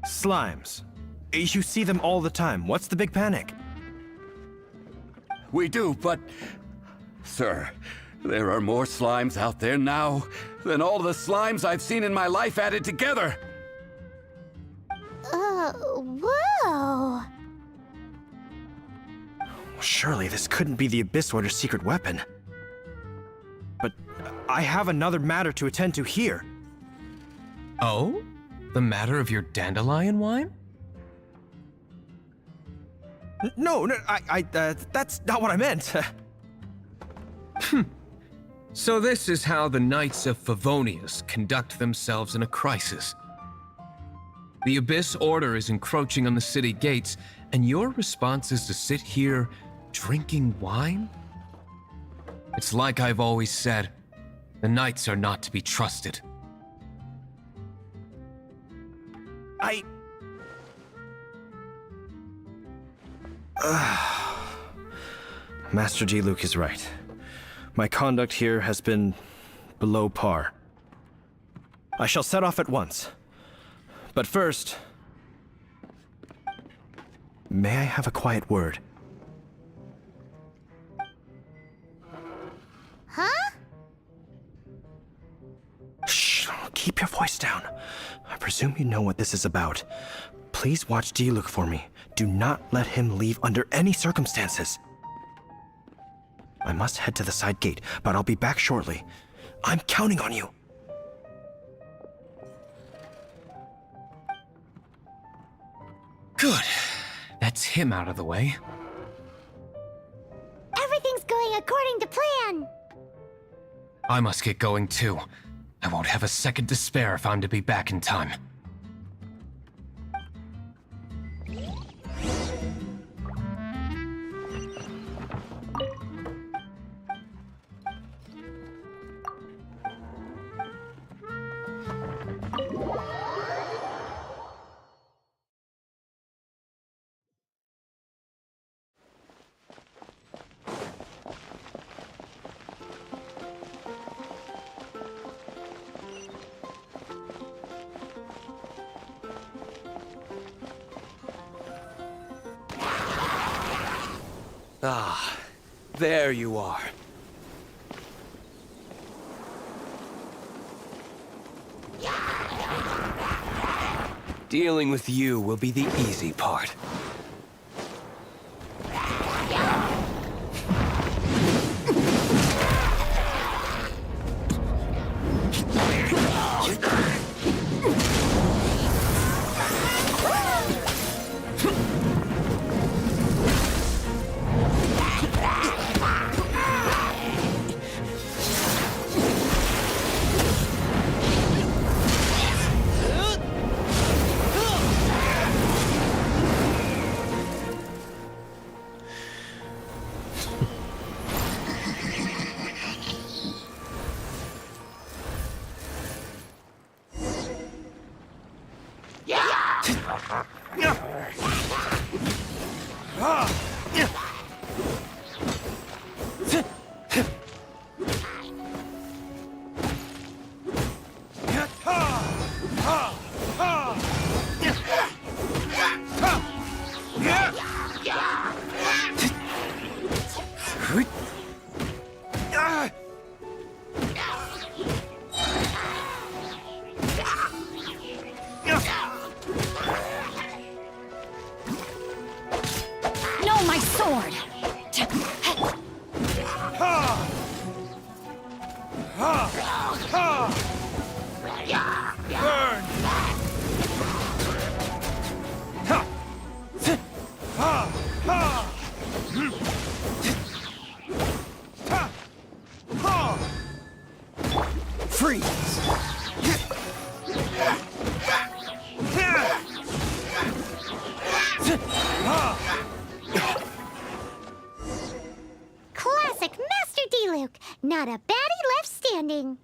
Slimes. You see them all the time. What's the big panic?
We do, but... Sir, there are more slimes out there now than all the slimes I've seen in my life added together.
Whoa!
Surely this couldn't be the Abyss Warder's secret weapon. But I have another matter to attend to here.
Oh? The matter of your dandelion wine?
No, that's not what I meant.
So this is how the Knights of Favonius conduct themselves in a crisis. The Abyss Order is encroaching on the city gates, and your response is to sit here drinking wine? It's like I've always said, the Knights are not to be trusted.
Master Diluc is right. My conduct here has been below par. I shall set off at once. But first, may I have a quiet word?
Huh?
Shh, keep your voice down. I presume you know what this is about. Please watch Diluc for me. Do not let him leave under any circumstances. I must head to the side gate, but I'll be back shortly. I'm counting on you.
Good. That's him out of the way.
Everything's going according to plan!
I must get going too. I won't have a second to spare if I'm to be back in time.
Ah, there you are. Dealing with you will be the easy part.
No, my sword!
Burn! Freeze!
Diluc. Not a baddie left standing.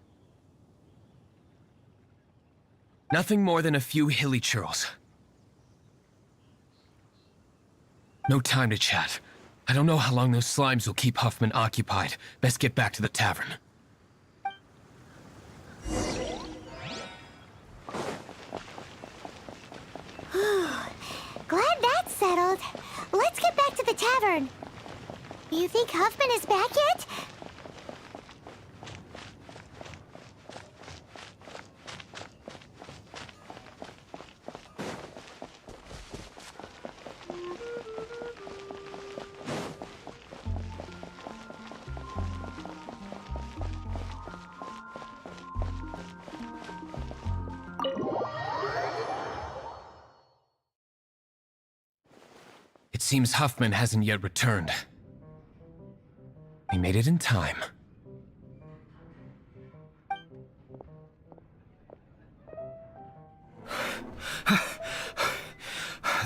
Nothing more than a few hilly churls. No time to chat. I don't know how long those slimes will keep Huffman occupied. Best get back to the tavern.
Glad that's settled. Let's get back to the tavern. You think Huffman is back yet?
It seems Huffman hasn't yet returned. We made it in time.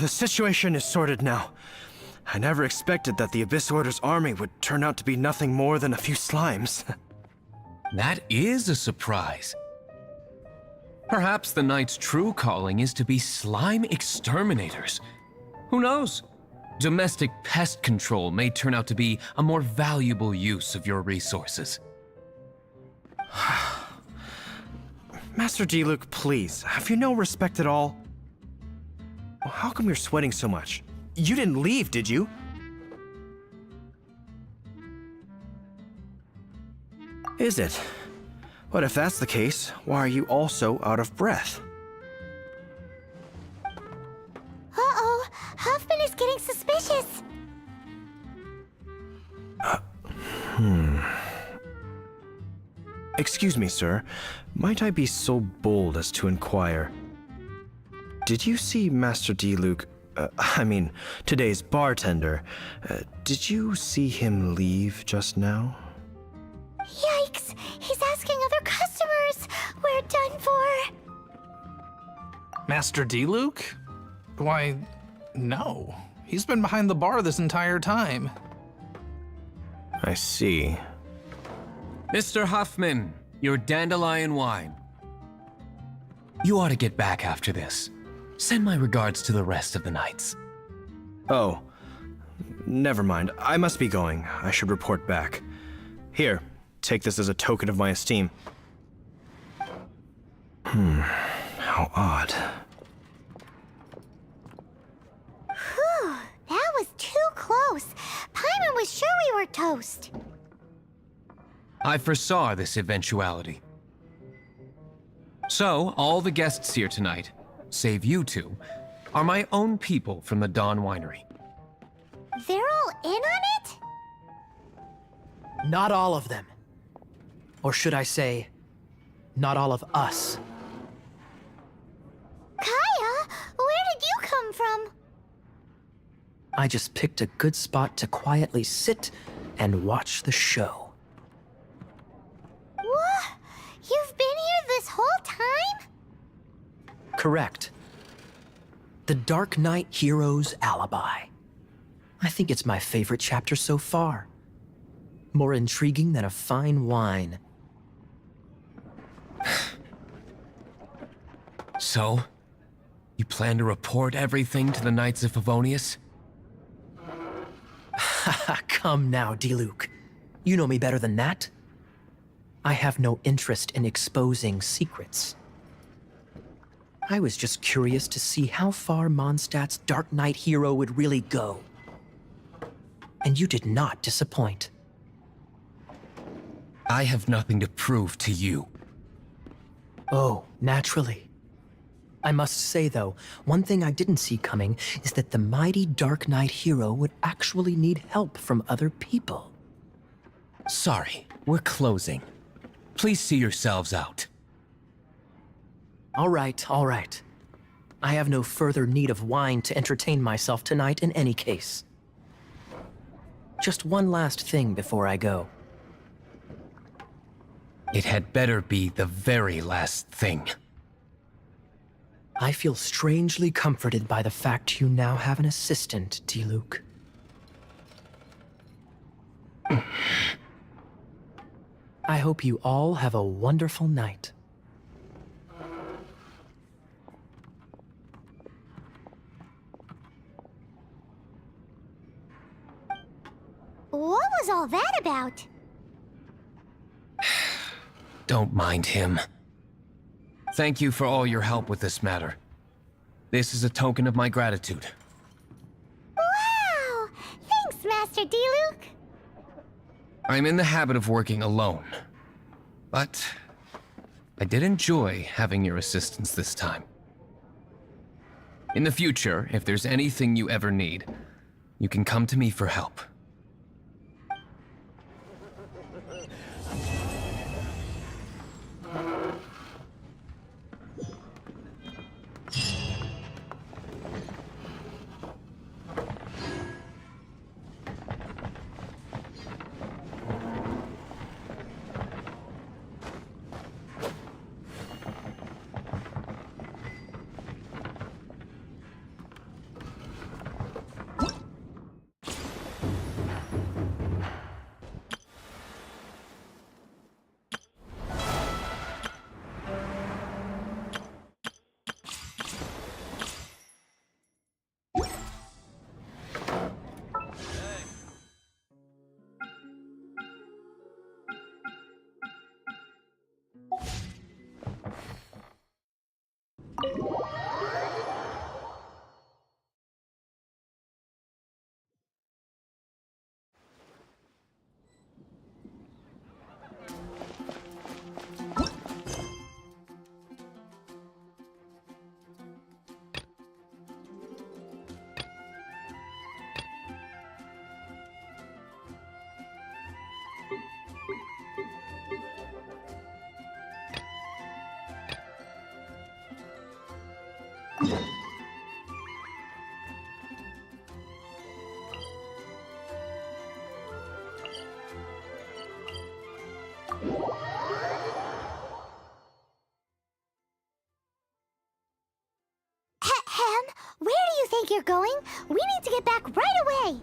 The situation is sorted now. I never expected that the Abyss Order's army would turn out to be nothing more than a few slimes.
That is a surprise. Perhaps the Knight's true calling is to be slime exterminators. Who knows? Domestic pest control may turn out to be a more valuable use of your resources.
Master Diluc, please, have you no respect at all? How come you're sweating so much? You didn't leave, did you? Is it? But if that's the case, why are you also out of breath?
Uh-oh, Huffman is getting suspicious.
Excuse me, sir. Might I be so bold as to inquire? Did you see Master Diluc, today's bartender, did you see him leave just now?
Yikes! He's asking other customers! We're done for!
Master Diluc? Why, no. He's been behind the bar this entire time.
I see.
Mr. Huffman, your dandelion wine. You ought to get back after this. Send my regards to the rest of the knights.
Oh, never mind. I must be going. I should report back. Here, take this as a token of my esteem. How odd.
Whew, that was too close. Paimon was sure we were toast.
I foresaw this eventuality. So, all the guests here tonight, save you two, are my own people from the Dawn Winery.
They're all in on it?
Not all of them. Or should I say, not all of us.
Kaya, where did you come from?
I just picked a good spot to quietly sit and watch the show.
What? You've been here this whole time?
Correct. The Dark Knight hero's alibi. I think it's my favorite chapter so far. More intriguing than a fine wine.
So, you plan to report everything to the Knights of Favonius?
Come now, Diluc. You know me better than that. I have no interest in exposing secrets. I was just curious to see how far Mondstadt's Dark Knight hero would really go. And you did not disappoint.
I have nothing to prove to you.
Oh, naturally. I must say, though, one thing I didn't see coming is that the mighty Dark Knight hero would actually need help from other people.
Sorry, we're closing. Please see yourselves out.
All right, all right. I have no further need of wine to entertain myself tonight in any case. Just one last thing before I go.
It had better be the very last thing.
I feel strangely comforted by the fact you now have an assistant, Diluc. I hope you all have a wonderful night.
What was all that about?
Don't mind him. Thank you for all your help with this matter. This is a token of my gratitude.
Wow! Thanks, Master Diluc.
I'm in the habit of working alone, but I did enjoy having your assistance this time. In the future, if there's anything you ever need, you can come to me for help.
Where do you think you're going? We need to get back right away!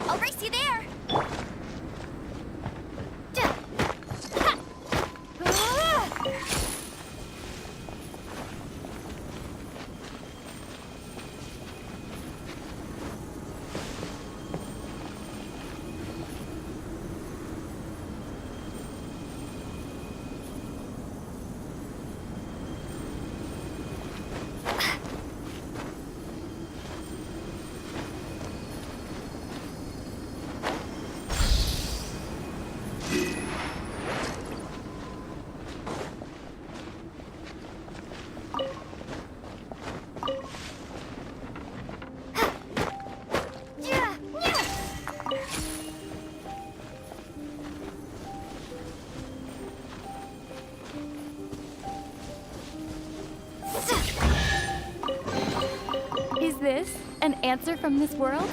I'll race you there! Is this an answer from this world?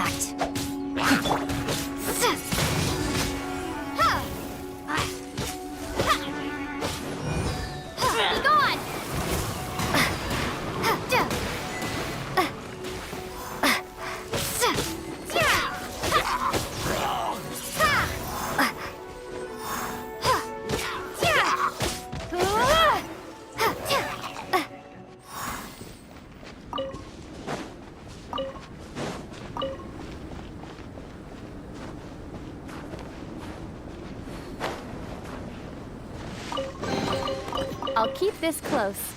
impact. Be gone! I'll keep this close.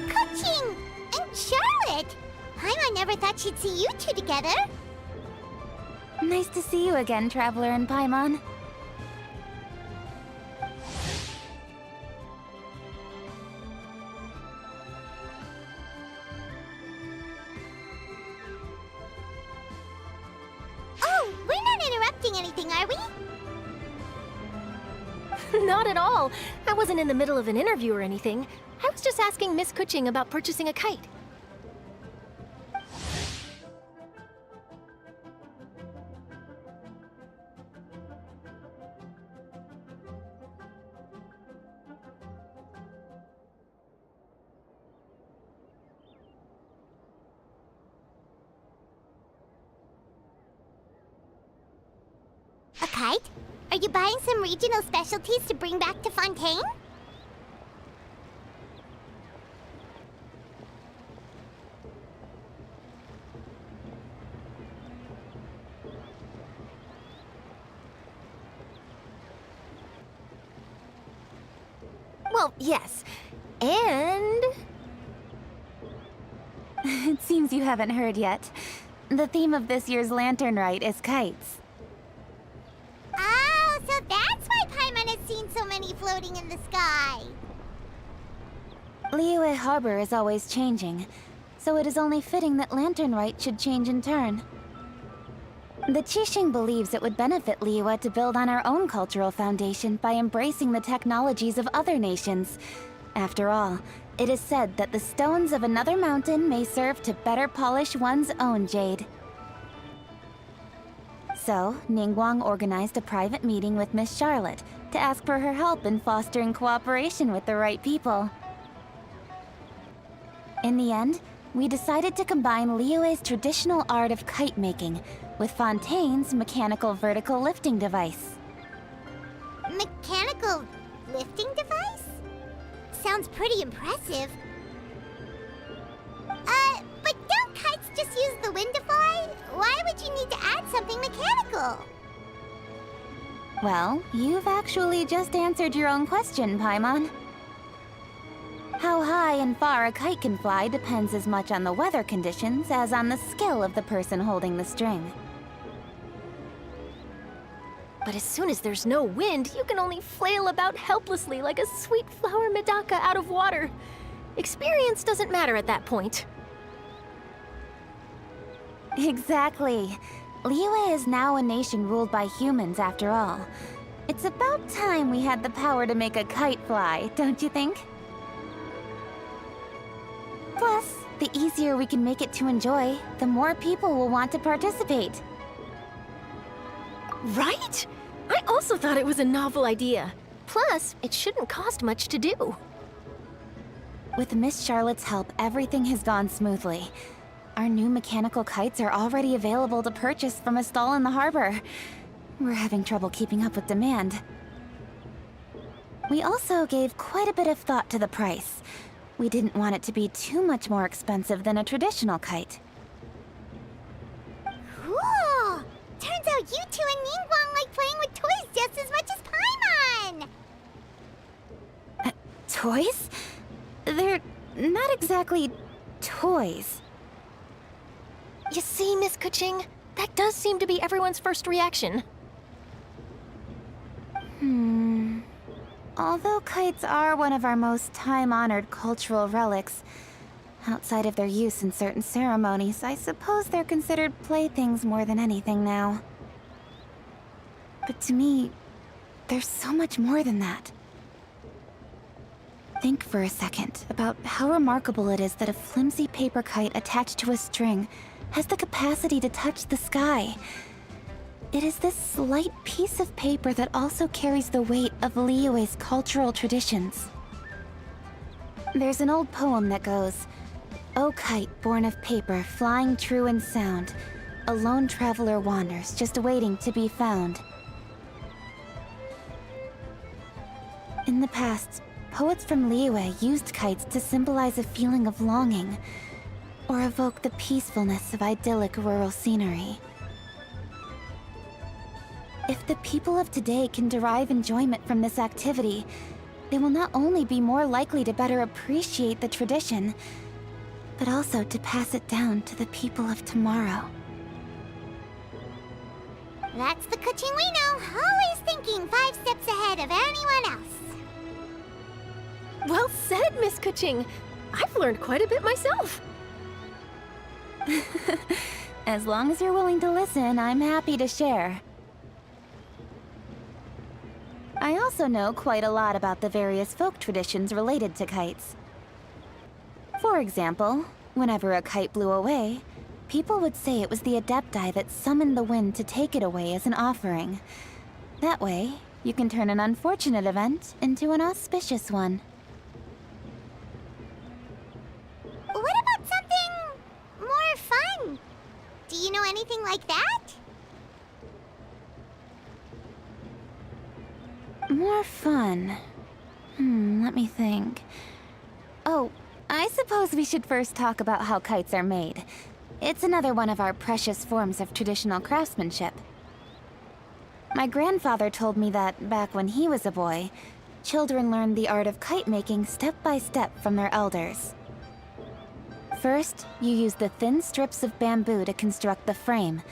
Kuching and Charlotte! I never thought she'd see you two together.
Nice to see you again, Traveler and Paimon.
Oh, we're not interrupting anything, are we?
Not at all. I wasn't in the middle of an interview or anything. I was just asking Miss Kuching about purchasing a kite.
A kite? Are you buying some regional specialties to bring back to Fontaine?
Well, yes. And...
It seems you haven't heard yet. The theme of this year's Lantern Rite is kites.
Oh, so that's why Paimon has seen so many floating in the sky.
Liyue Harbor is always changing, so it is only fitting that Lantern Rite should change in turn. The Qixing believes it would benefit Liyue to build on our own cultural foundation by embracing the technologies of other nations. After all, it is said that the stones of another mountain may serve to better polish one's own jade. So, Ningguang organized a private meeting with Miss Charlotte to ask for her help in fostering cooperation with the right people. In the end, we decided to combine Liyue's traditional art of kite making with Fontaine's mechanical vertical lifting device.
Mechanical lifting device? Sounds pretty impressive. But don't kites just use the wind to fly? Why would you need to add something mechanical?
Well, you've actually just answered your own question, Paimon. How high and far a kite can fly depends as much on the weather conditions as on the skill of the person holding the string.
But as soon as there's no wind, you can only flail about helplessly like a sweet flower medaka out of water. Experience doesn't matter at that point.
Exactly. Liyue is now a nation ruled by humans, after all. It's about time we had the power to make a kite fly, don't you think? Plus, the easier we can make it to enjoy, the more people will want to participate.
Right? I also thought it was a novel idea. Plus, it shouldn't cost much to do.
With Miss Charlotte's help, everything has gone smoothly. Our new mechanical kites are already available to purchase from a stall in the harbor. We're having trouble keeping up with demand. We also gave quite a bit of thought to the price. We didn't want it to be too much more expensive than a traditional kite.
Cool! Turns out you two and Ningguang like playing with toys just as much as Paimon!
Toys? They're not exactly toys.
You see, Miss Kuching? That does seem to be everyone's first reaction.
Although kites are one of our most time-honored cultural relics, outside of their use in certain ceremonies, I suppose they're considered playthings more than anything now. But to me, there's so much more than that. Think for a second about how remarkable it is that a flimsy paper kite attached to a string has the capacity to touch the sky. It is this slight piece of paper that also carries the weight of Liyue's cultural traditions. There's an old poem that goes, "O kite born of paper, flying true and sound, a lone traveler wanders, just waiting to be found." In the past, poets from Liyue used kites to symbolize a feeling of longing, or evoke the peacefulness of idyllic rural scenery. If the people of today can derive enjoyment from this activity, they will not only be more likely to better appreciate the tradition, but also to pass it down to the people of tomorrow.
That's the Kuching we know, always thinking 5 steps ahead of anyone else.
Well said, Miss Kuching. I've learned quite a bit myself.
As long as you're willing to listen, I'm happy to share. I also know quite a lot about the various folk traditions related to kites. For example, whenever a kite blew away, people would say it was the Adepti that summoned the wind to take it away as an offering. That way, you can turn an unfortunate event into an auspicious one.
What about something more fun? Do you know anything like that?
More fun. Let me think. Oh, I suppose we should first talk about how kites are made. It's another one of our precious forms of traditional craftsmanship. My grandfather told me that, back when he was a boy, children learned the art of kite making step by step from their elders. First, you use the thin strips of bamboo to construct the frame.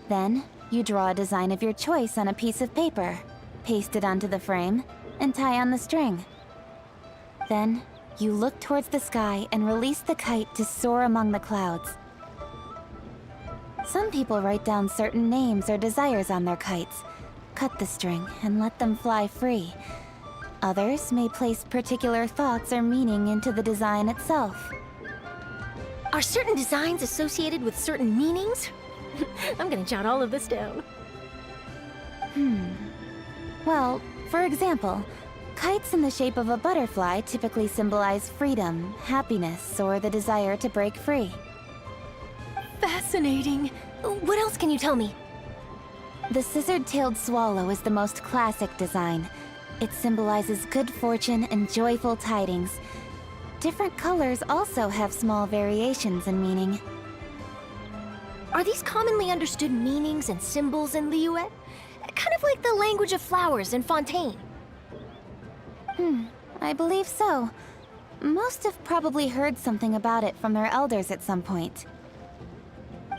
Then, you draw a design of your choice on a piece of paper, paste it onto the frame, and tie on the string. Then, you look towards the sky and release the kite to soar among the clouds. Some people write down certain names or desires on their kites, cut the string, and let them fly free. Others may place particular thoughts or meaning into the design itself.
Are certain designs associated with certain meanings? I'm gonna jot all of this down.
Well, for example, kites in the shape of a butterfly typically symbolize freedom, happiness, or the desire to break free.
Fascinating. What else can you tell me?
The scissor-tailed swallow is the most classic design. It symbolizes good fortune and joyful tidings. Different colors also have small variations in meaning.
Are these commonly understood meanings and symbols in Liyue? Kind of like the language of flowers in Fontaine.
I believe so. Most have probably heard something about it from their elders at some point.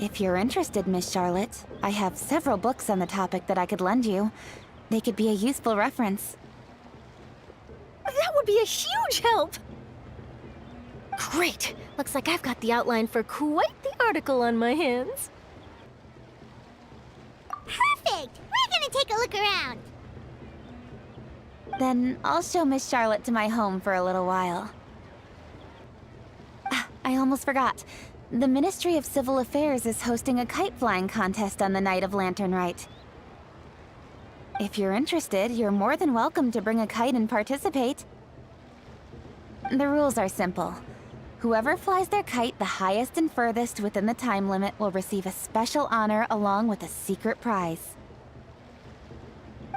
If you're interested, Miss Charlotte, I have several books on the topic that I could lend you. They could be a useful reference.
That would be a huge help! Great! Looks like I've got the outline for quite the article on my hands.
Perfect! We're gonna take a look around.
Then I'll show Miss Charlotte to my home for a little while. I almost forgot. The Ministry of Civil Affairs is hosting a kite flying contest on the night of Lantern Rite. If you're interested, you're more than welcome to bring a kite and participate. The rules are simple. Whoever flies their kite the highest and furthest within the time limit will receive a special honor along with a secret prize.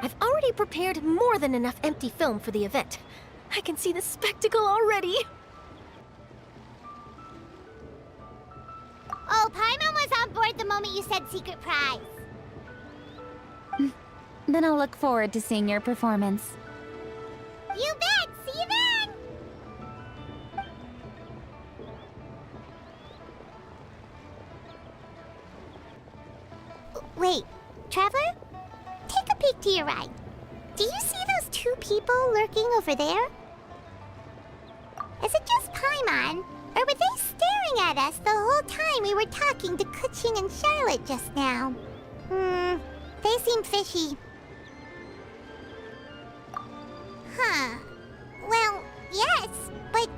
I've already prepared more than enough empty film for the event. I can see the spectacle already.
Oh, Paimon was on board the moment you said secret prize.
Then I'll look forward to seeing your performance.
You bet! See you then! Wait, Traveler? Take a peek to your right. Do you see those two people lurking over there? Is it just Paimon? Or were they staring at us the whole time we were talking to Kuching and Charlotte just now? They seem fishy. Huh. Well, yes, but...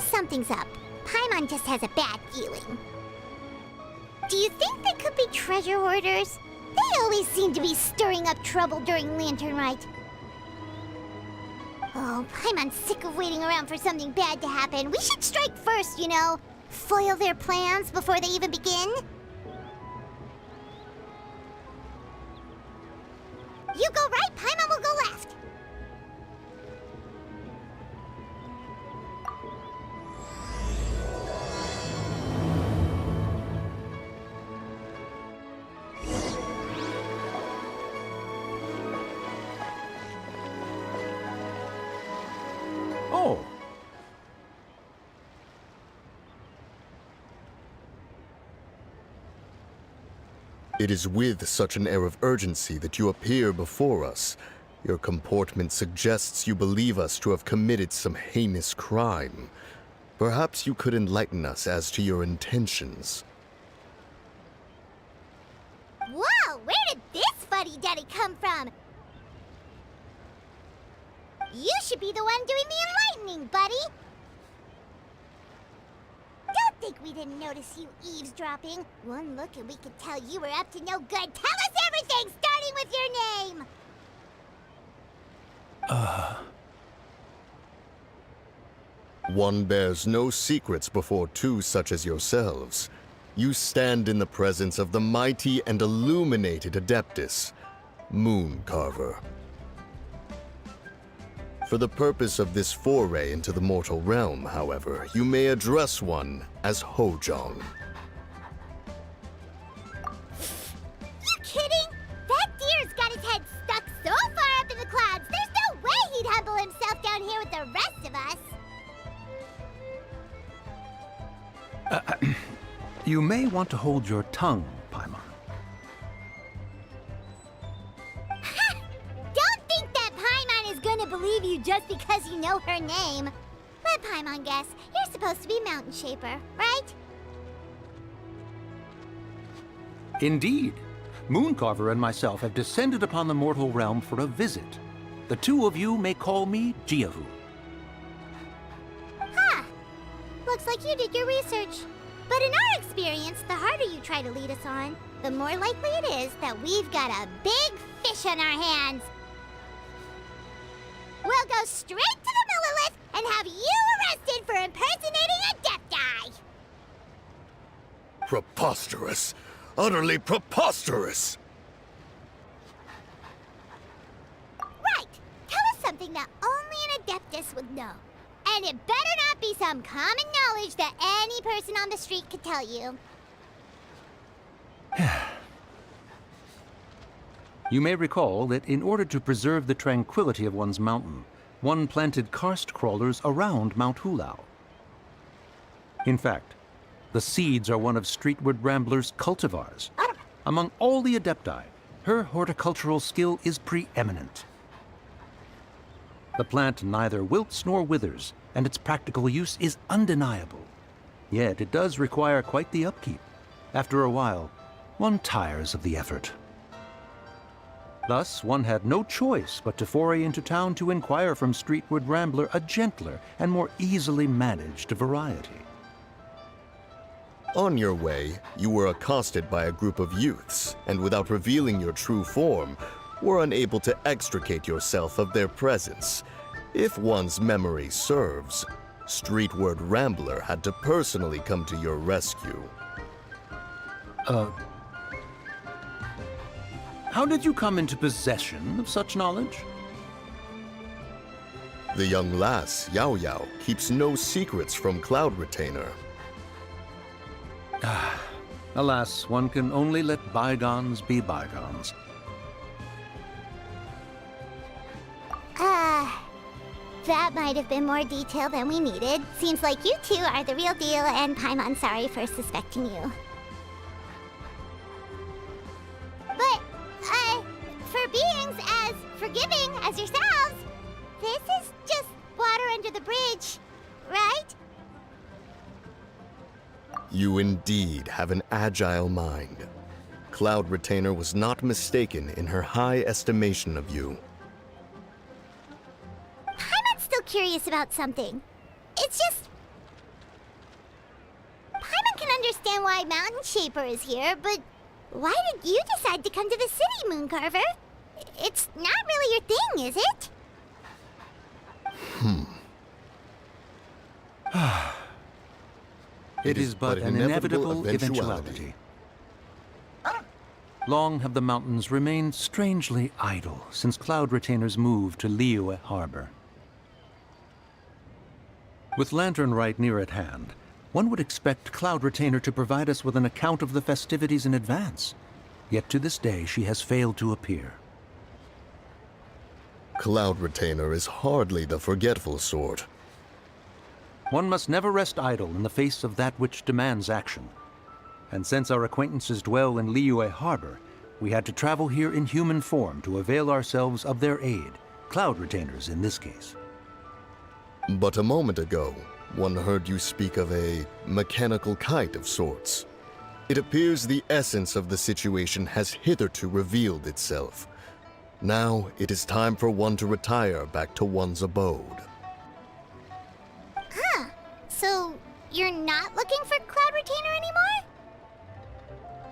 something's up. Paimon just has a bad feeling. Do you think they could be treasure hoarders? They always seem to be stirring up trouble during Lantern Rite. Oh, Paimon's sick of waiting around for something bad to happen. We should strike first, you know. Foil their plans before they even begin. You go right, Paimon will go left.
Oh.
It is with such an air of urgency that you appear before us. Your comportment suggests you believe us to have committed some heinous crime. Perhaps you could enlighten us as to your intentions.
Whoa, where did this fuddy-duddy come from? You should be the one doing the enlightening, buddy. Don't think we didn't notice you eavesdropping. One look and we could tell you were up to no good. Tell us everything, starting with your name.
One bears no secrets before two such as yourselves. You stand in the presence of the mighty and illuminated Adeptus, Moon Carver. For the purpose of this foray into the mortal realm, however, you may address one as Hojong.
You kidding? That deer's got his head stuck so far up in the clouds, there's no way he'd humble himself down here with the rest of us.
You may want to hold your tongue, Paimon.
Don't think that Paimon is gonna believe you just because you know her name. Let Paimon guess. You're supposed to be Mountain Shaper, right?
Indeed. Mooncarver and myself have descended upon the mortal realm for a visit. The two of you may call me Jiavu.
Huh. Looks like you did your research. But in our experience, the harder you try to lead us on, the more likely it is that we've got a big fish on our hands. We'll go straight to the Millilith and have you arrested for impersonating a Adepti!
Preposterous! Utterly preposterous!
Right! Tell us something that only an Adeptus would know. And it better not be some common knowledge that any person on the street could tell you.
You may recall that in order to preserve the tranquility of one's mountain, one planted karst crawlers around Mount Hulao. In fact, the seeds are one of Streetward Rambler's cultivars. Among all the Adepti, her horticultural skill is preeminent. The plant neither wilts nor withers, and its practical use is undeniable. Yet it does require quite the upkeep. After a while, one tires of the effort. Thus, one had no choice but to foray into town to inquire from Streetward Rambler a gentler and more easily managed variety.
On your way, you were accosted by a group of youths, and without revealing your true form, were unable to extricate yourself of their presence. If one's memory serves, Streetward Rambler had to personally come to your rescue.
How did you come into possession of such knowledge?
The young lass, Yao Yao, keeps no secrets from Cloud Retainer.
Alas, one can only let bygones be bygones.
That might have been more detail than we needed. Seems like you two are the real deal, and Paimon's sorry for suspecting you. But, for beings as under the bridge, right?
You indeed have an agile mind. Cloud Retainer was not mistaken in her high estimation of you.
Paimon's still curious about something. It's just... Paimon can understand why Mountain Shaper is here, but why did you decide to come to the city, Mooncarver? It's not really your thing, is it?
It is but an inevitable eventuality. Long have the mountains remained strangely idle since Cloud Retainer's move to Liyue Harbor. With Lantern Rite near at hand, one would expect Cloud Retainer to provide us with an account of the festivities in advance. Yet to this day, she has failed to appear.
Cloud Retainer is hardly the forgetful sort.
One must never rest idle in the face of that which demands action. And since our acquaintances dwell in Liyue Harbor, we had to travel here in human form to avail ourselves of their aid, Cloud Retainers in this case.
But a moment ago, one heard you speak of a mechanical kite of sorts. It appears the essence of the situation has hitherto revealed itself. Now it is time for one to retire back to one's abode.
Huh. So, you're not looking for Cloud Retainer anymore?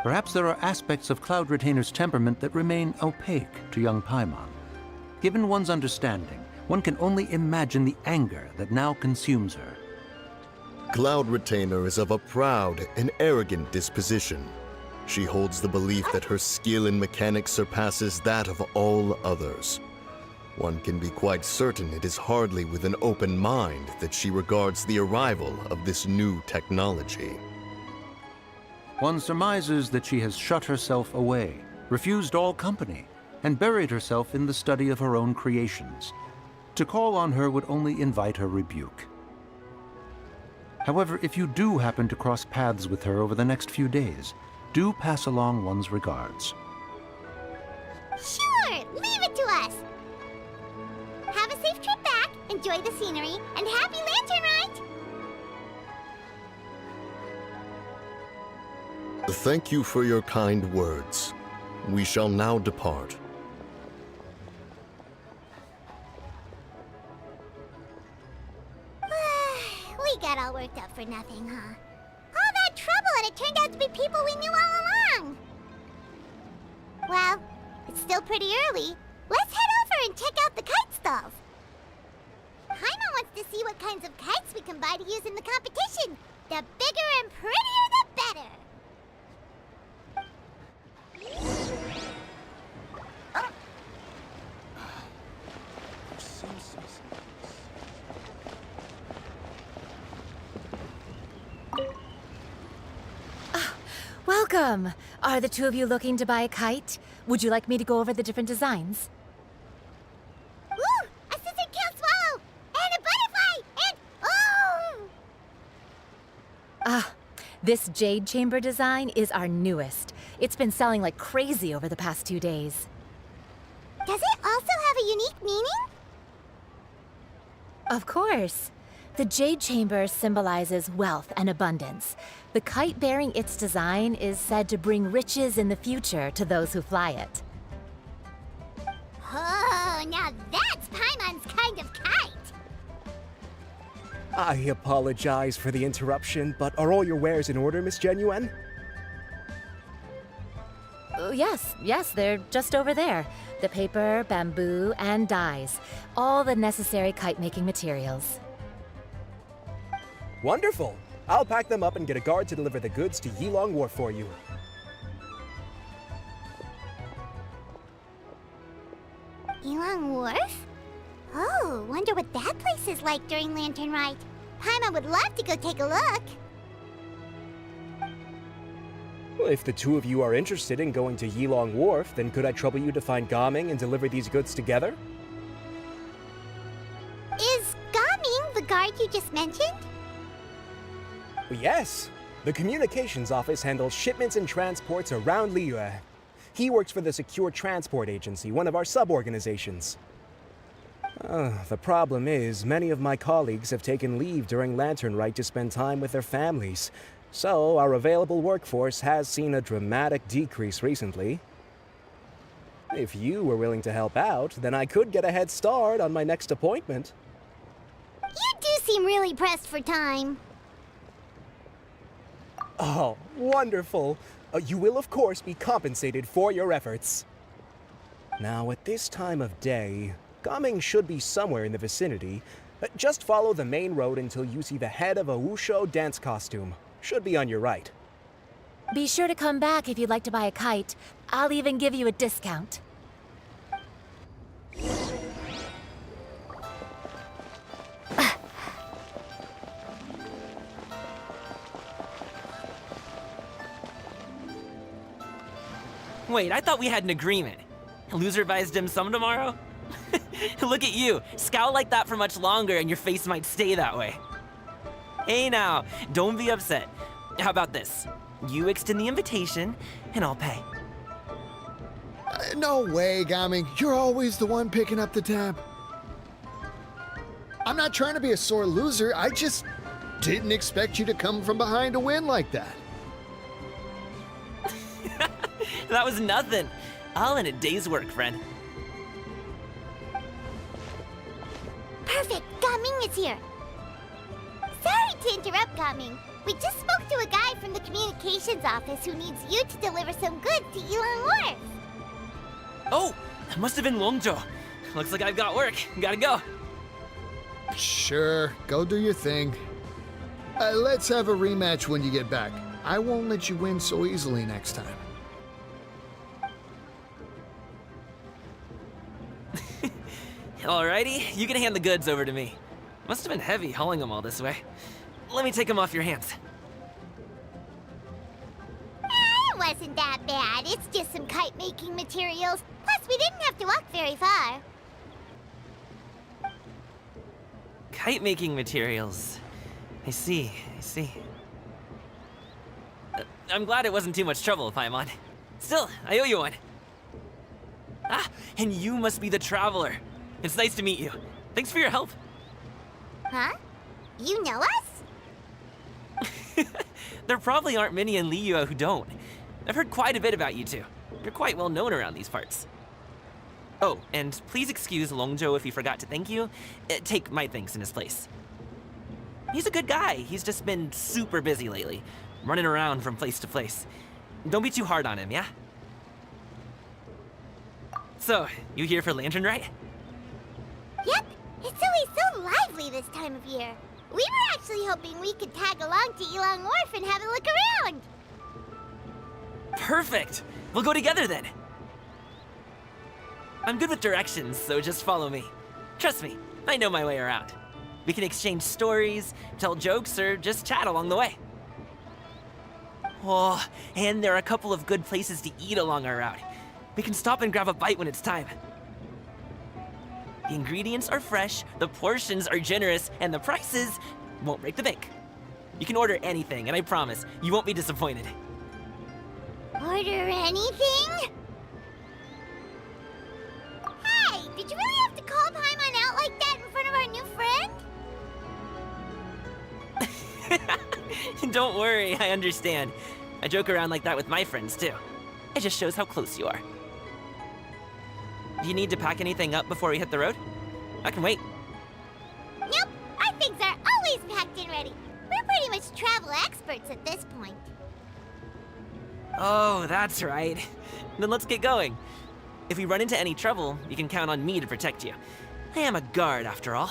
Perhaps there are aspects of Cloud Retainer's temperament that remain opaque to young Paimon. Given one's understanding, one can only imagine the anger that now consumes her.
Cloud Retainer is of a proud and arrogant disposition. She holds the belief that her skill in mechanics surpasses that of all others. One can be quite certain it is hardly with an open mind that she regards the arrival of this new technology.
One surmises that she has shut herself away, refused all company, and buried herself in the study of her own creations. To call on her would only invite her rebuke. However, if you do happen to cross paths with her over the next few days, do pass along one's regards.
Sure, leave it to us. Have a safe trip back, enjoy the scenery, and happy Lantern Rite!
Thank you for your kind words. We shall now depart.
We got all worked up for nothing, huh? All that trouble and it turned out to be people we knew all along! Well, it's still pretty early. Let's head over and check out the kite stalls. Paimon wants to see what kinds of kites we can buy to use in the competition. The bigger and prettier, the better.
Welcome! Are the two of you looking to buy a kite? Would you like me to go over the different designs?
Ooh! A scissor can't swallow! And a butterfly! And... oh!
This jade chamber design is our newest. It's been selling like crazy over the past 2 days.
Does it also have a unique meaning?
Of course. The jade chamber symbolizes wealth and abundance. The kite bearing its design is said to bring riches in the future to those who fly it.
Oh, now that's Paimon's kind of kite!
I apologize for the interruption, but are all your wares in order, Miss Genuine?
Yes, they're just over there. The paper, bamboo, and dyes. All the necessary kite-making materials.
Wonderful! I'll pack them up and get a guard to deliver the goods to Yilong Wharf for you.
Yilong Wharf? Oh, wonder what that place is like during Lantern Rite. Paimon would love to go take a look.
Well, if the two of you are interested in going to Yilong Wharf, then could I trouble you to find Gaming and deliver these goods together?
Is Gaming the guard you just mentioned?
Well, yes. The communications office handles shipments and transports around Liyue. He works for the Secure Transport Agency, one of our sub-organizations. The problem is, many of my colleagues have taken leave during Lantern Rite to spend time with their families. So, our available workforce has seen a dramatic decrease recently. If you were willing to help out, then I could get a head start on my next appointment.
You do seem really pressed for time.
Oh, wonderful. You will, of course, be compensated for your efforts. Now, at this time of day, Gaming should be somewhere in the vicinity. Just follow the main road until you see the head of a Wushu dance costume. Should be on your right.
Be sure to come back if you'd like to buy a kite. I'll even give you a discount.
Wait, I thought we had an agreement. Loser buys dim sum tomorrow? Look at you. Scowl like that for much longer and your face might stay that way. Hey now, don't be upset. How about this? You extend the invitation, and I'll pay.
No way, Gaming. You're always the one picking up the tab. I'm not trying to be a sore loser. I just didn't expect you to come from behind to win like that.
That was nothing. All in a day's work, friend.
Perfect, Gaming is here. Sorry to interrupt, Gaming. We just spoke to a guy from the communications office who needs you to deliver some goods to Yilang Wharf.
Oh, that must have been Longzhou. Looks like I've got work. Gotta go.
Sure, go do your thing. Let's have a rematch when you get back. I won't let you win so easily next time.
Alrighty, you can hand the goods over to me. Must have been heavy hauling them all this way. Let me take them off your hands.
It wasn't that bad. It's just some kite-making materials. Plus, we didn't have to walk very far.
Kite-making materials. I see. I'm glad it wasn't too much trouble, Paimon. Still, I owe you one. Ah, and you must be the traveler. It's nice to meet you. Thanks for your help.
Huh? You know us?
There probably aren't many in Liyue who don't. I've heard quite a bit about you two. You're quite well known around these parts. Oh, and please excuse Longzhou if he forgot to thank you. Take my thanks in his place. He's a good guy. He's just been super busy lately, running around from place to place. Don't be too hard on him, yeah? So, you here for Lantern Rite?
Yep. It's always so lively this time of year. We were actually hoping we could tag along to Yilang Wharf and have a look around.
Perfect! We'll go together then. I'm good with directions, so just follow me. Trust me, I know my way around. We can exchange stories, tell jokes, or just chat along the way. Oh, and there are a couple of good places to eat along our route. We can stop and grab a bite when it's time. The ingredients are fresh, the portions are generous, and the prices won't break the bank. You can order anything, and I promise, you won't be disappointed.
Order anything? Hey, did you really have to call Paimon out like that in front of our new friend?
Don't worry, I understand. I joke around like that with my friends, too. It just shows how close you are. Do you need to pack anything up before we hit the road? I can wait.
Nope, our things are always packed and ready. We're pretty much travel experts at this point.
Oh, that's right. Then let's get going. If we run into any trouble, you can count on me to protect you. I am a guard, after all.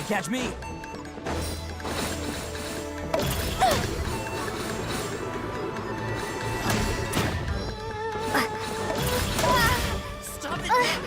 catch me?
Stop it!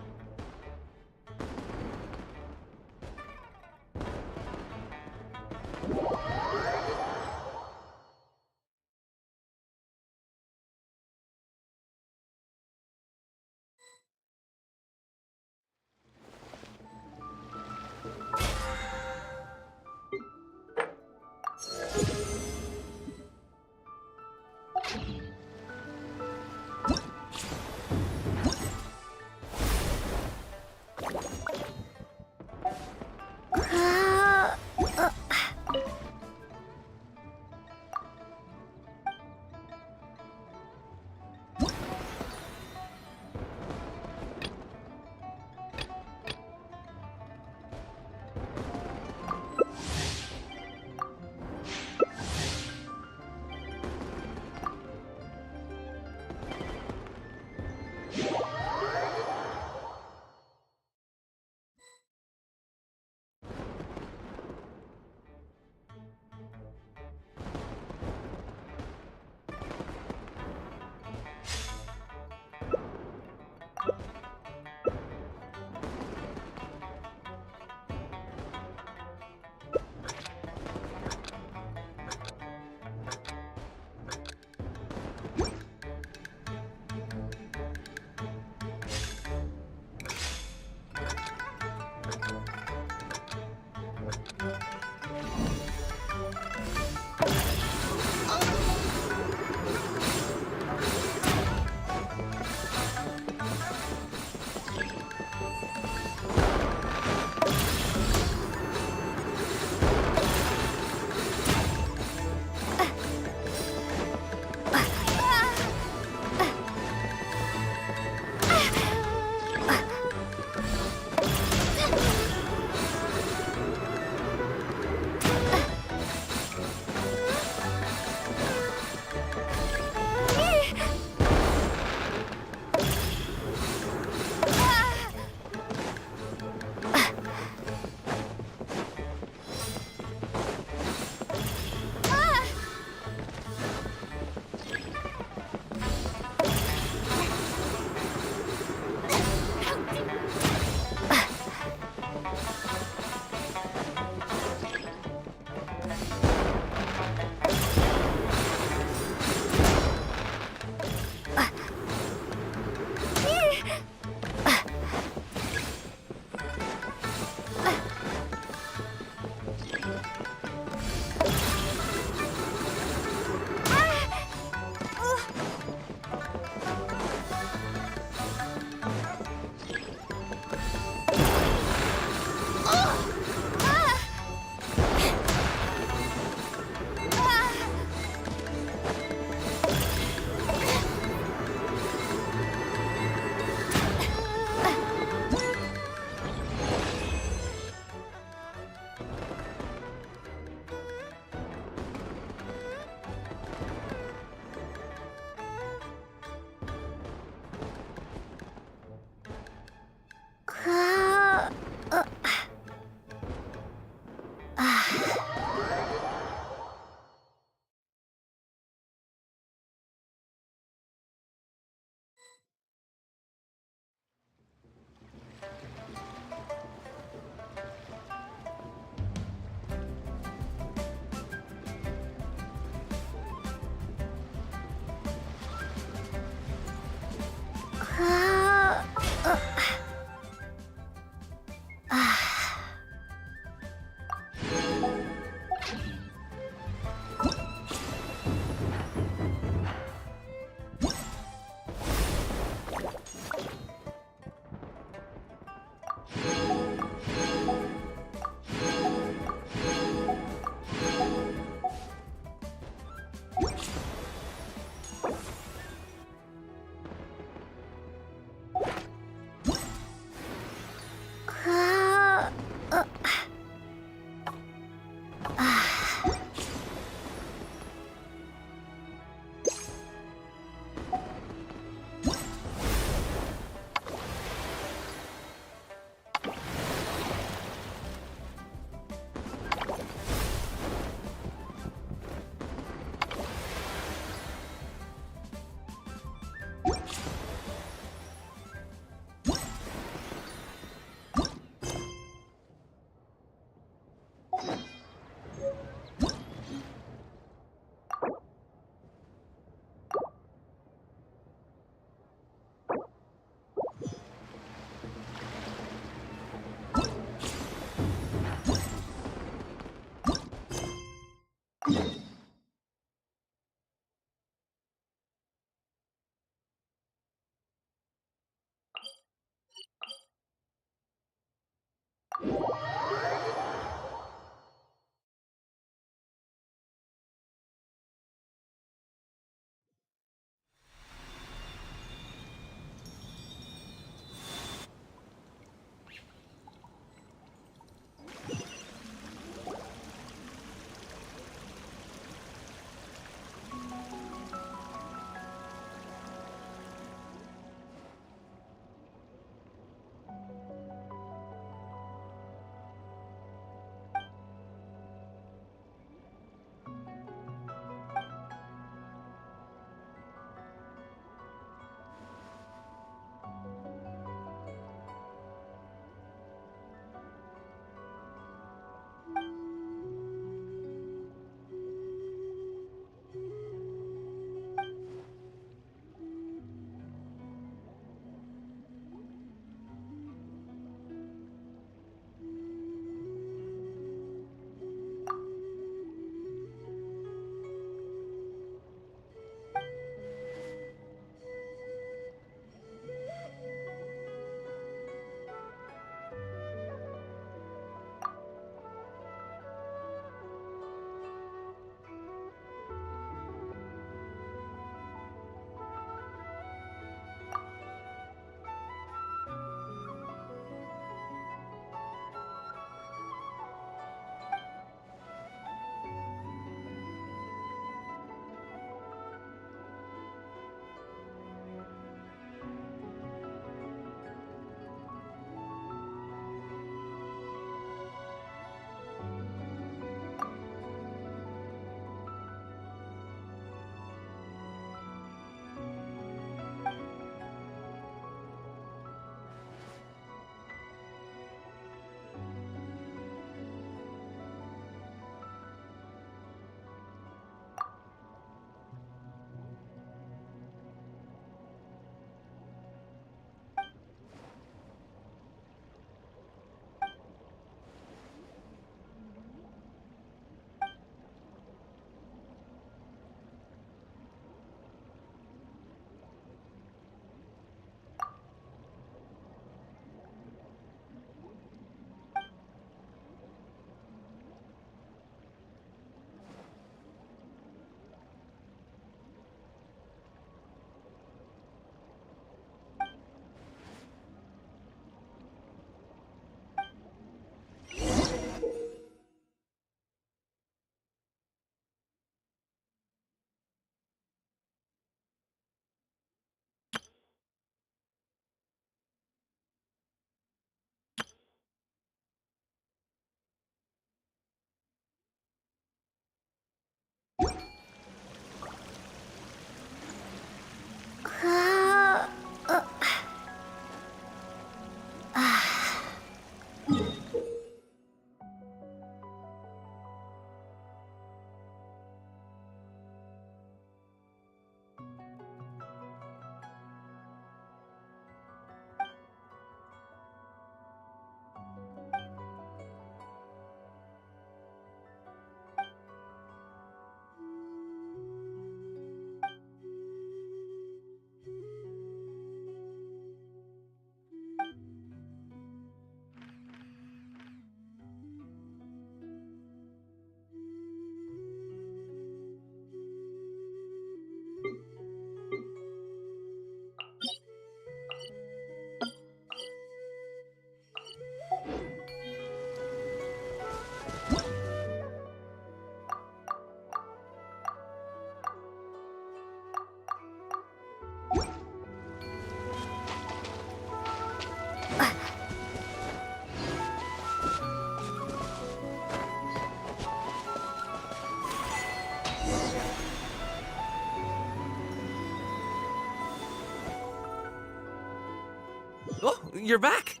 Oh, you're back!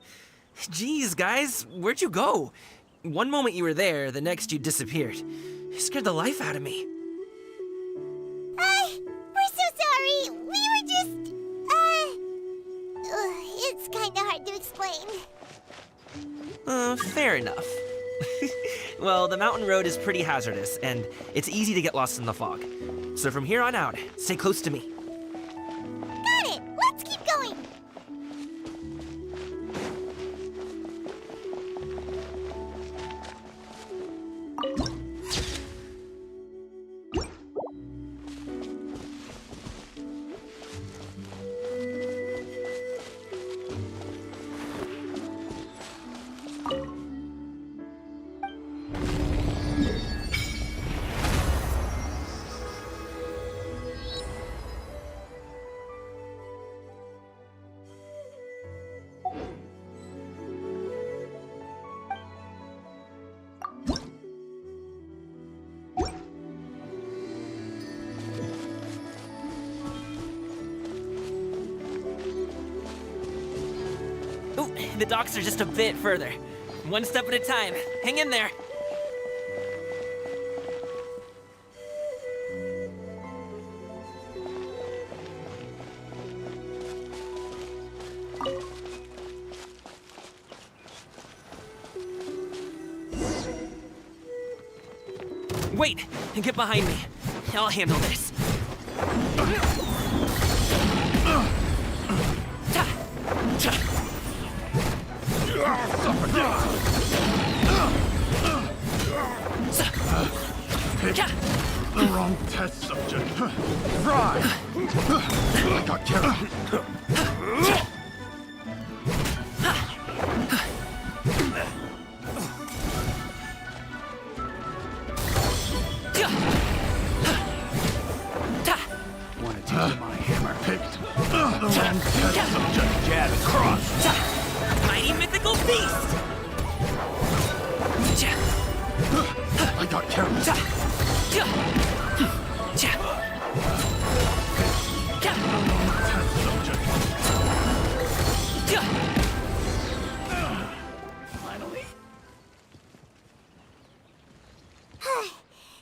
Jeez, guys, where'd you go? One moment you were there, the next you disappeared. You scared the life out of me.
We're so sorry. We were just, it's kinda hard to explain.
Fair enough. Well, the mountain road is pretty hazardous, and it's easy to get lost in the fog. So from here on out, stay close to me.
Got it! Let's keep going!
Ooh, the docks are just a bit further. One step at a time. Hang in there. Wait! Get behind me. I'll handle this.
The wrong test subject. Fry! I got carried.
Wanna take my hammer? Picked the wrong test subject. Jab across.
Mighty mythical beast!
I got carried.
Finally.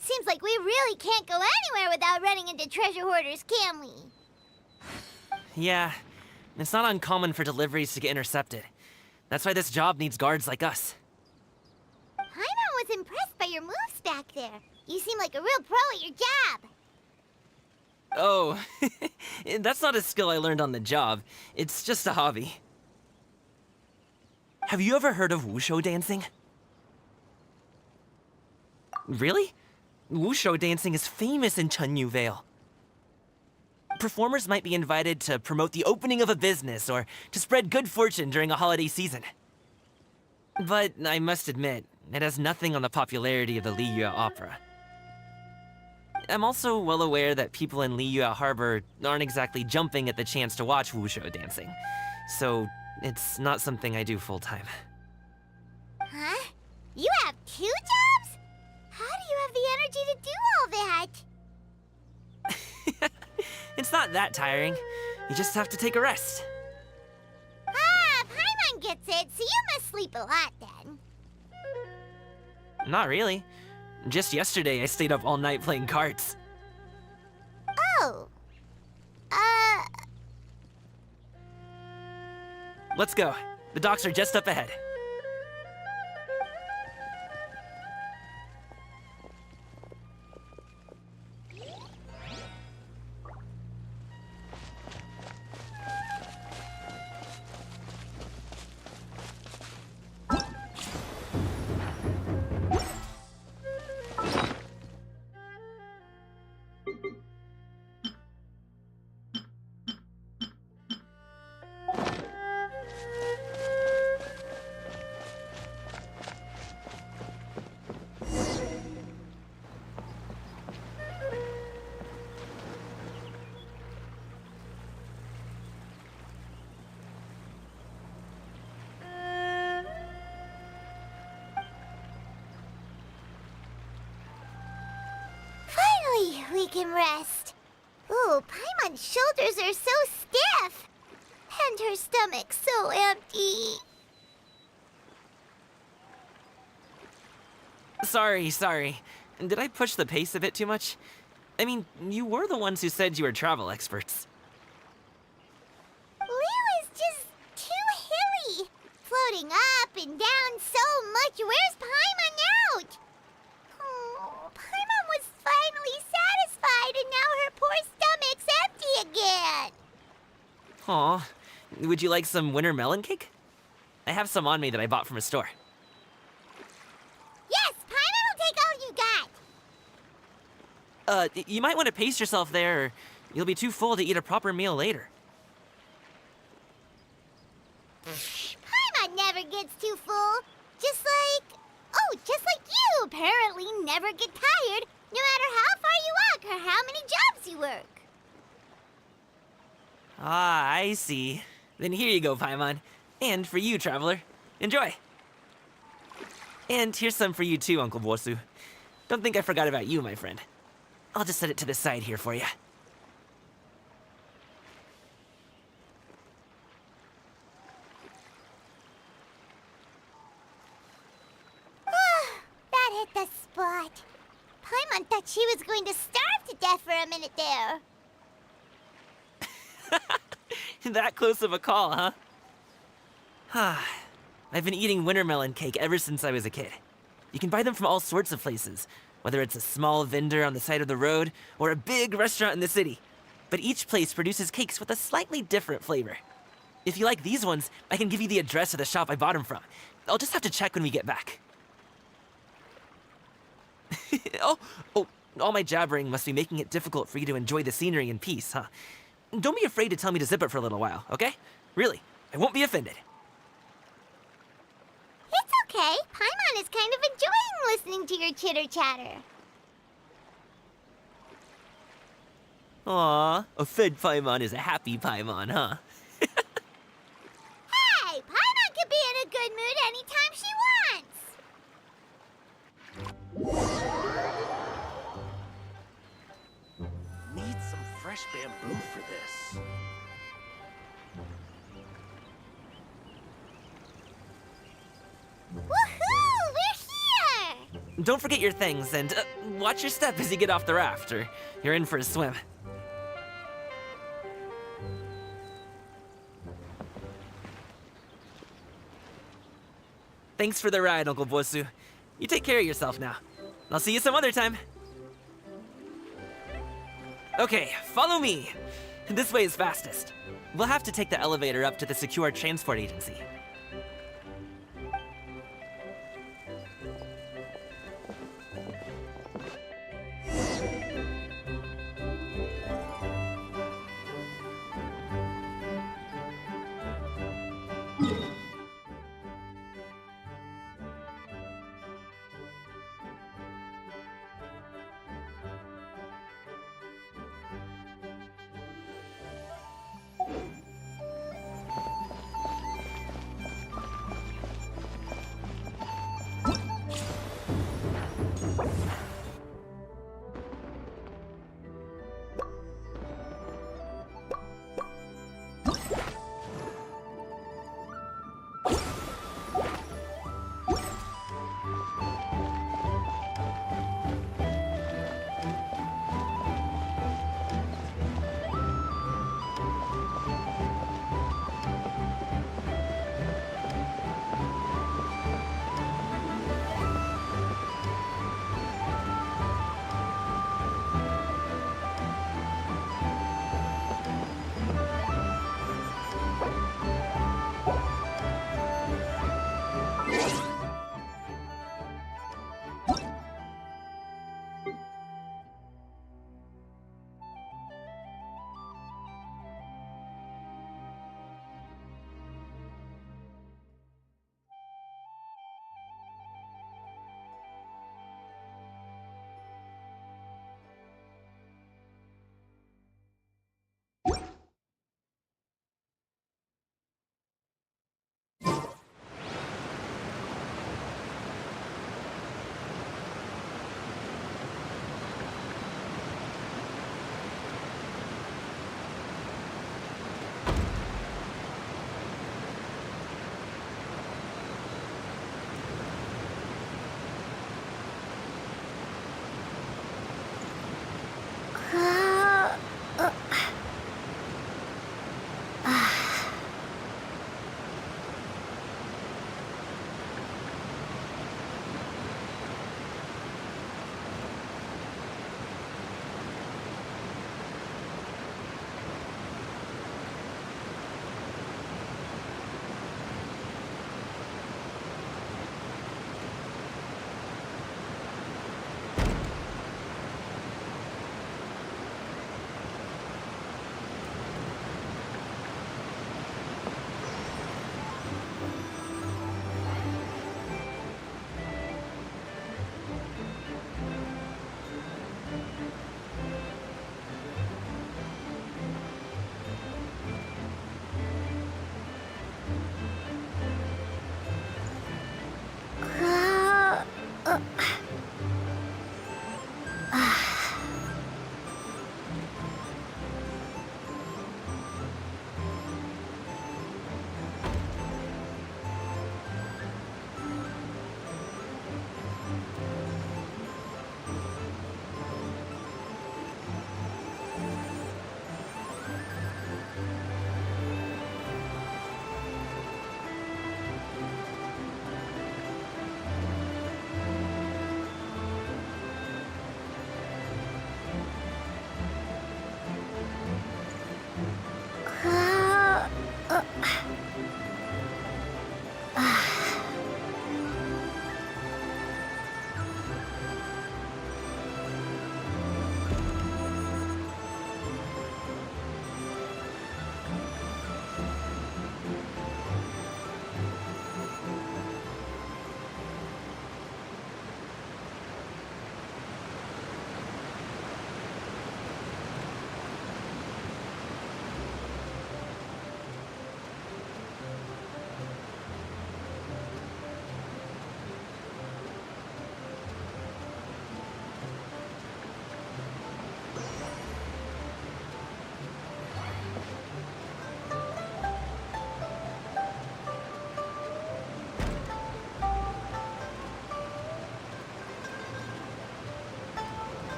Seems like we really can't go anywhere without running into treasure hoarders, can we?
Yeah, it's not uncommon for deliveries to get intercepted. That's why this job needs guards like us.
Paimon was impressed by your moves back there. You seem like a real pro at your job.
Oh, that's not a skill I learned on the job. It's just a hobby. Have you ever heard of wushu dancing? Really? Wushu dancing is famous in Chunyu Vale. Performers might be invited to promote the opening of a business or to spread good fortune during a holiday season. But I must admit, it has nothing on the popularity of the Liyue Opera. I'm also well aware that people in Liyue Harbor aren't exactly jumping at the chance to watch wushu dancing, so it's not something I do full-time.
Huh? You have 2 jobs? How do you have the energy to do all that?
It's not that tiring. You just have to take a rest.
Ah, Paimon gets it, so you must sleep a lot then.
Not really. Just yesterday, I stayed up all night playing cards.
Oh.
Let's go. The docks are just up ahead.
We can rest. Ooh, Paimon's shoulders are so stiff. And her stomach so empty.
Sorry. Did I push the pace a bit too much? I mean, you were the ones who said you were travel experts.
Liu is just too hilly. Floating up and down so much. Where's Paimon out?
Aw, would you like some winter melon cake? I have some on me that I bought from a store.
Yes, Paimon will take all you got.
You might want to pace yourself there, or you'll be too full to eat a proper meal later.
Paimon never gets too full. Just like you apparently never get tired, no matter how far you walk or how many jobs you work.
Ah, I see. Then here you go, Paimon. And for you, traveler. Enjoy. And here's some for you too, Uncle Bosu. Don't think I forgot about you, my friend. I'll just set it to the side here for you.
That hit the spot. Paimon thought she was going to starve to death for a minute there.
That close of a call, huh? I've been eating winter melon cake ever since I was a kid. You can buy them from all sorts of places, whether it's a small vendor on the side of the road or a big restaurant in the city. But each place produces cakes with a slightly different flavor. If you like these ones, I can give you the address of the shop I bought them from. I'll just have to check when we get back. Oh, all my jabbering must be making it difficult for you to enjoy the scenery in peace, huh? Don't be afraid to tell me to zip it for a little while, okay? Really, I won't be offended.
It's okay. Paimon is kind of enjoying listening to your chitter-chatter.
Aw, a fed Paimon is a happy Paimon, huh?
Hey, Paimon can be in a good mood anytime she wants.
Need some fresh bamboo for this.
Woohoo! We're here!
Don't forget your things, and watch your step as you get off the raft, or you're in for a swim. Thanks for the ride, Uncle Bosu. You take care of yourself now. I'll see you some other time. Okay, follow me. This way is fastest. We'll have to take the elevator up to the secure transport agency.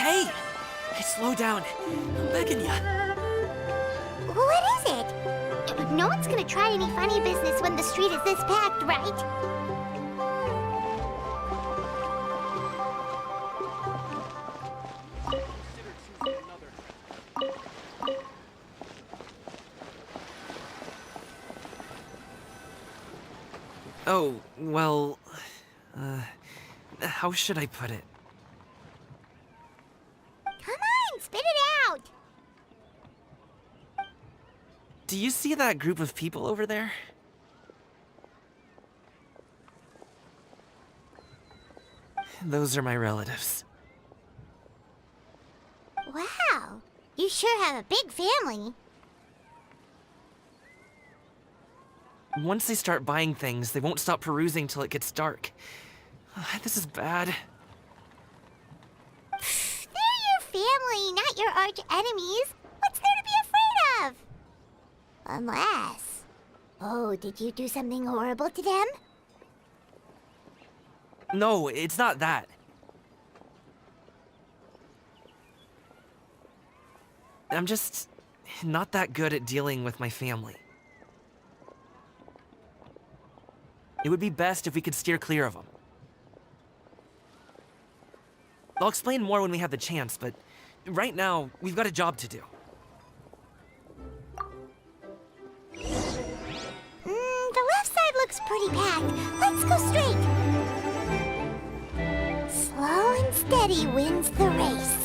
Hey! Slow down. I'm begging ya.
What is it? No one's gonna try any funny business when the street is this packed, right?
Oh, well... how should I put it?
Come on, spit it out!
Do you see that group of people over there? Those are my relatives.
Wow, you sure have a big family.
Once they start buying things, they won't stop perusing till it gets dark. This is bad.
They're your family, not your arch enemies. What's there to be afraid of? Unless... Oh, did you do something horrible to them?
No, it's not that. I'm just not that good at dealing with my family. It would be best if we could steer clear of them. I'll explain more when we have the chance, but right now, we've got a job to do.
The left side looks pretty packed. Let's go straight. Slow and steady wins the race.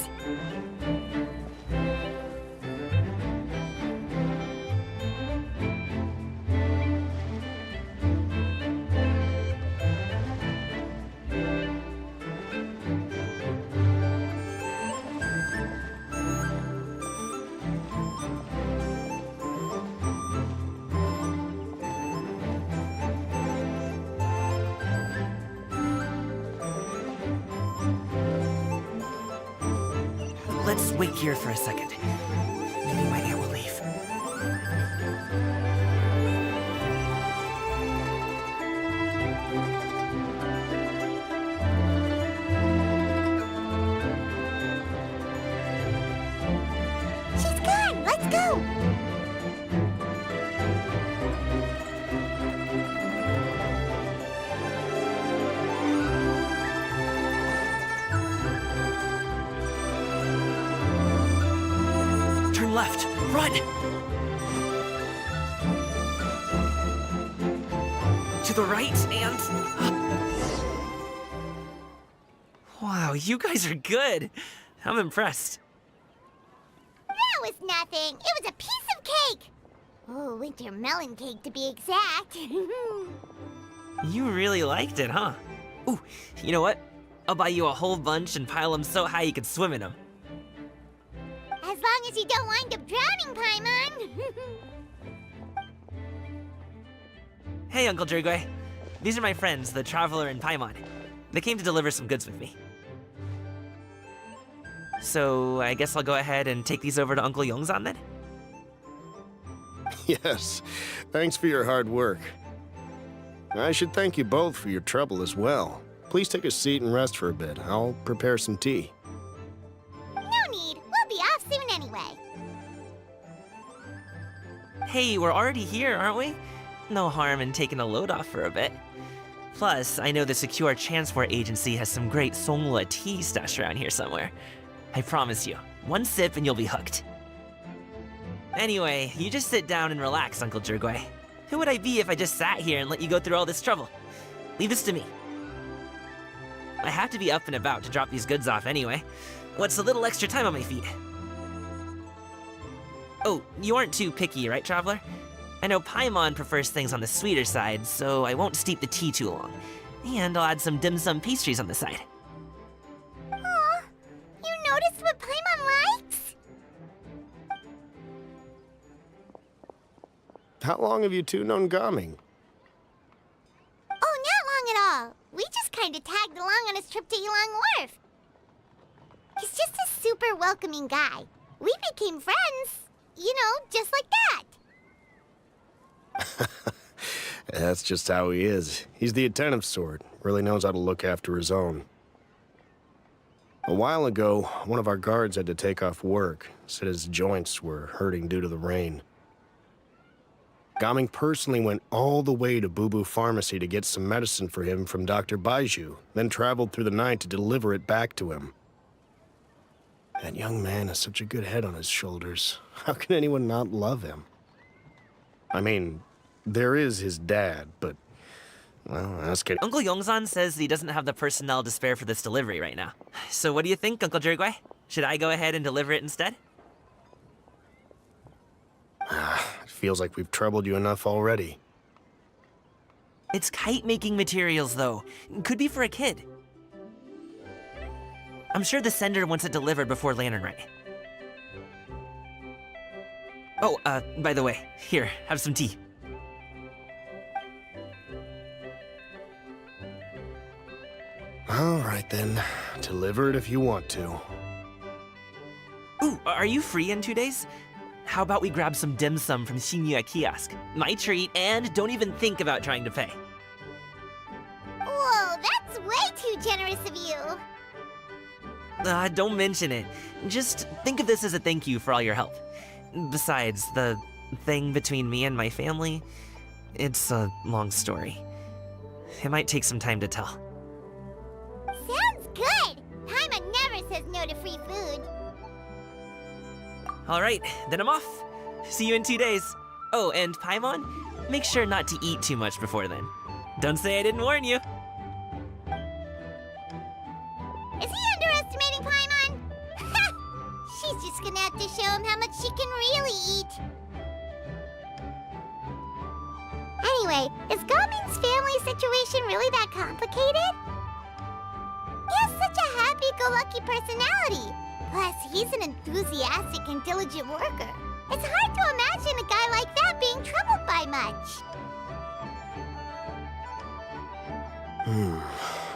Let's wait here for a second. Maybe my aunt will leave.
She's gone. Let's go.
Turn left. Run! To the right and... Wow, you guys are good. I'm impressed.
That was nothing. It was a piece of cake. Oh, winter melon cake to be exact.
You really liked it, huh? Ooh, you know what? I'll buy you a whole bunch and pile them so high you could swim in them.
As long as you don't wind up drowning, Paimon.
Hey, Uncle Jirgwe. These are my friends, the Traveler and Paimon. They came to deliver some goods with me. So, I guess I'll go ahead and take these over to Uncle Yongzan then?
Yes, thanks for your hard work. I should thank you both for your trouble as well. Please take a seat and rest for a bit. I'll prepare some tea.
No need. We'll be off soon anyway.
Hey, we're already here, aren't we? No harm in taking a load off for a bit. Plus, I know the Secure Transport Agency has some great Songhua tea stashed around here somewhere. I promise you, one sip and you'll be hooked. Anyway, you just sit down and relax, Uncle Jirgwe. Who would I be if I just sat here and let you go through all this trouble? Leave this to me. I have to be up and about to drop these goods off anyway. What's a little extra time on my feet? Oh, you aren't too picky, right, Traveler? I know Paimon prefers things on the sweeter side, so I won't steep the tea too long. And I'll add some dim sum pastries on the side.
Aw, you noticed what Paimon likes?
How long have you two known Gaming?
Oh, not long at all. We just kinda tagged along on his trip to Yulong Wharf. He's just a super welcoming guy. We became friends, you know, just like that.
That's just how he is. He's the attentive sort. Really knows how to look after his own. A while ago, one of our guards had to take off work, said his joints were hurting due to the rain. Gaming personally went all the way to Boo Boo Pharmacy to get some medicine for him from Dr. Baiju, then traveled through the night to deliver it back to him. That young man has such a good head on his shoulders. How can anyone not love him? I mean, there is his dad, but, well, ask it.
Uncle Yongzan says he doesn't have the personnel to spare for this delivery right now. So what do you think, Uncle Jirgui? Should I go ahead and deliver it instead?
It feels like we've troubled you enough already.
It's kite-making materials, though. Could be for a kid. I'm sure the sender wants it delivered before Lantern Rite. Oh, by the way, here, have some tea.
All right, then. Deliver it if you want to.
Ooh, are you free in 2 days? How about we grab some dim sum from Shinya Kiosk? My treat, and don't even think about trying to pay.
Whoa, that's way too generous of you.
Don't mention it. Just think of this as a thank you for all your help. Besides, the thing between me and my family, it's a long story. It might take some time to tell.
Sounds good. Paimon never says no to free food.
All right, then I'm off. See you in 2 days. Oh, and Paimon, make sure not to eat too much before then. Don't say I didn't warn you.
Is he underestimating Paimon? She's just gonna have to show him how much she can really eat. Anyway, is Gaming's family situation really that complicated? He has such a happy-go-lucky personality. Plus, he's an enthusiastic and diligent worker. It's hard to imagine a guy like that being troubled by much.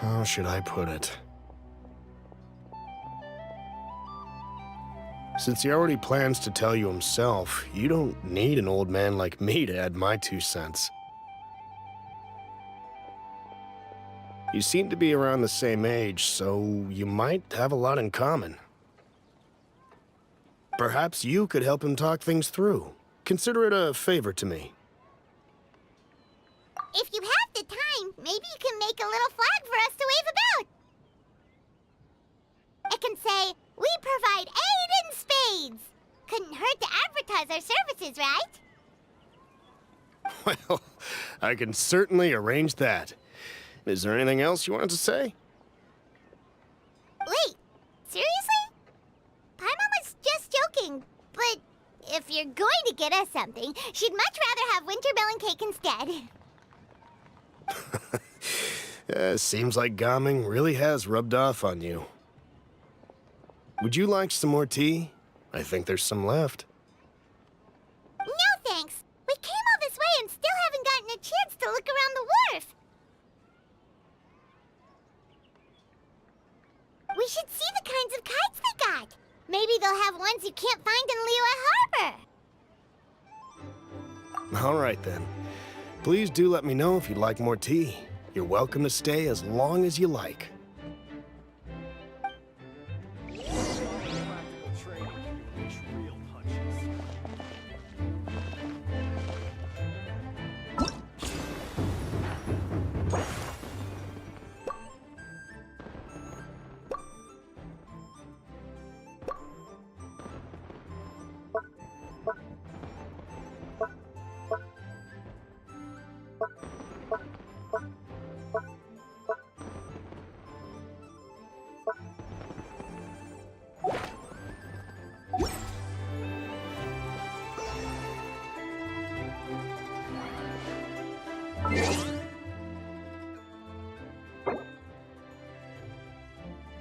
How should I put it? Since he already plans to tell you himself, you don't need an old man like me to add my 2 cents. You seem to be around the same age, so you might have a lot in common. Perhaps you could help him talk things through. Consider it a favor to me.
If you have the time, maybe you can make a little flag for us to wave about. It can say, "We provide aid in spades." Couldn't hurt to advertise our services, right?
Well, I can certainly arrange that. Is there anything else you wanted to say?
Wait, seriously? Paimon was just joking, but if you're going to get us something, she'd much rather have winter melon cake instead.
Seems like Gaming really has rubbed off on you. Would you like some more tea? I think there's some left.
No thanks. We came all this way and still haven't gotten a chance to look around the wharf. We should see the kinds of kites they got. Maybe they'll have ones you can't find in Liyue Harbor.
All right, then. Please do let me know if you'd like more tea. You're welcome to stay as long as you like.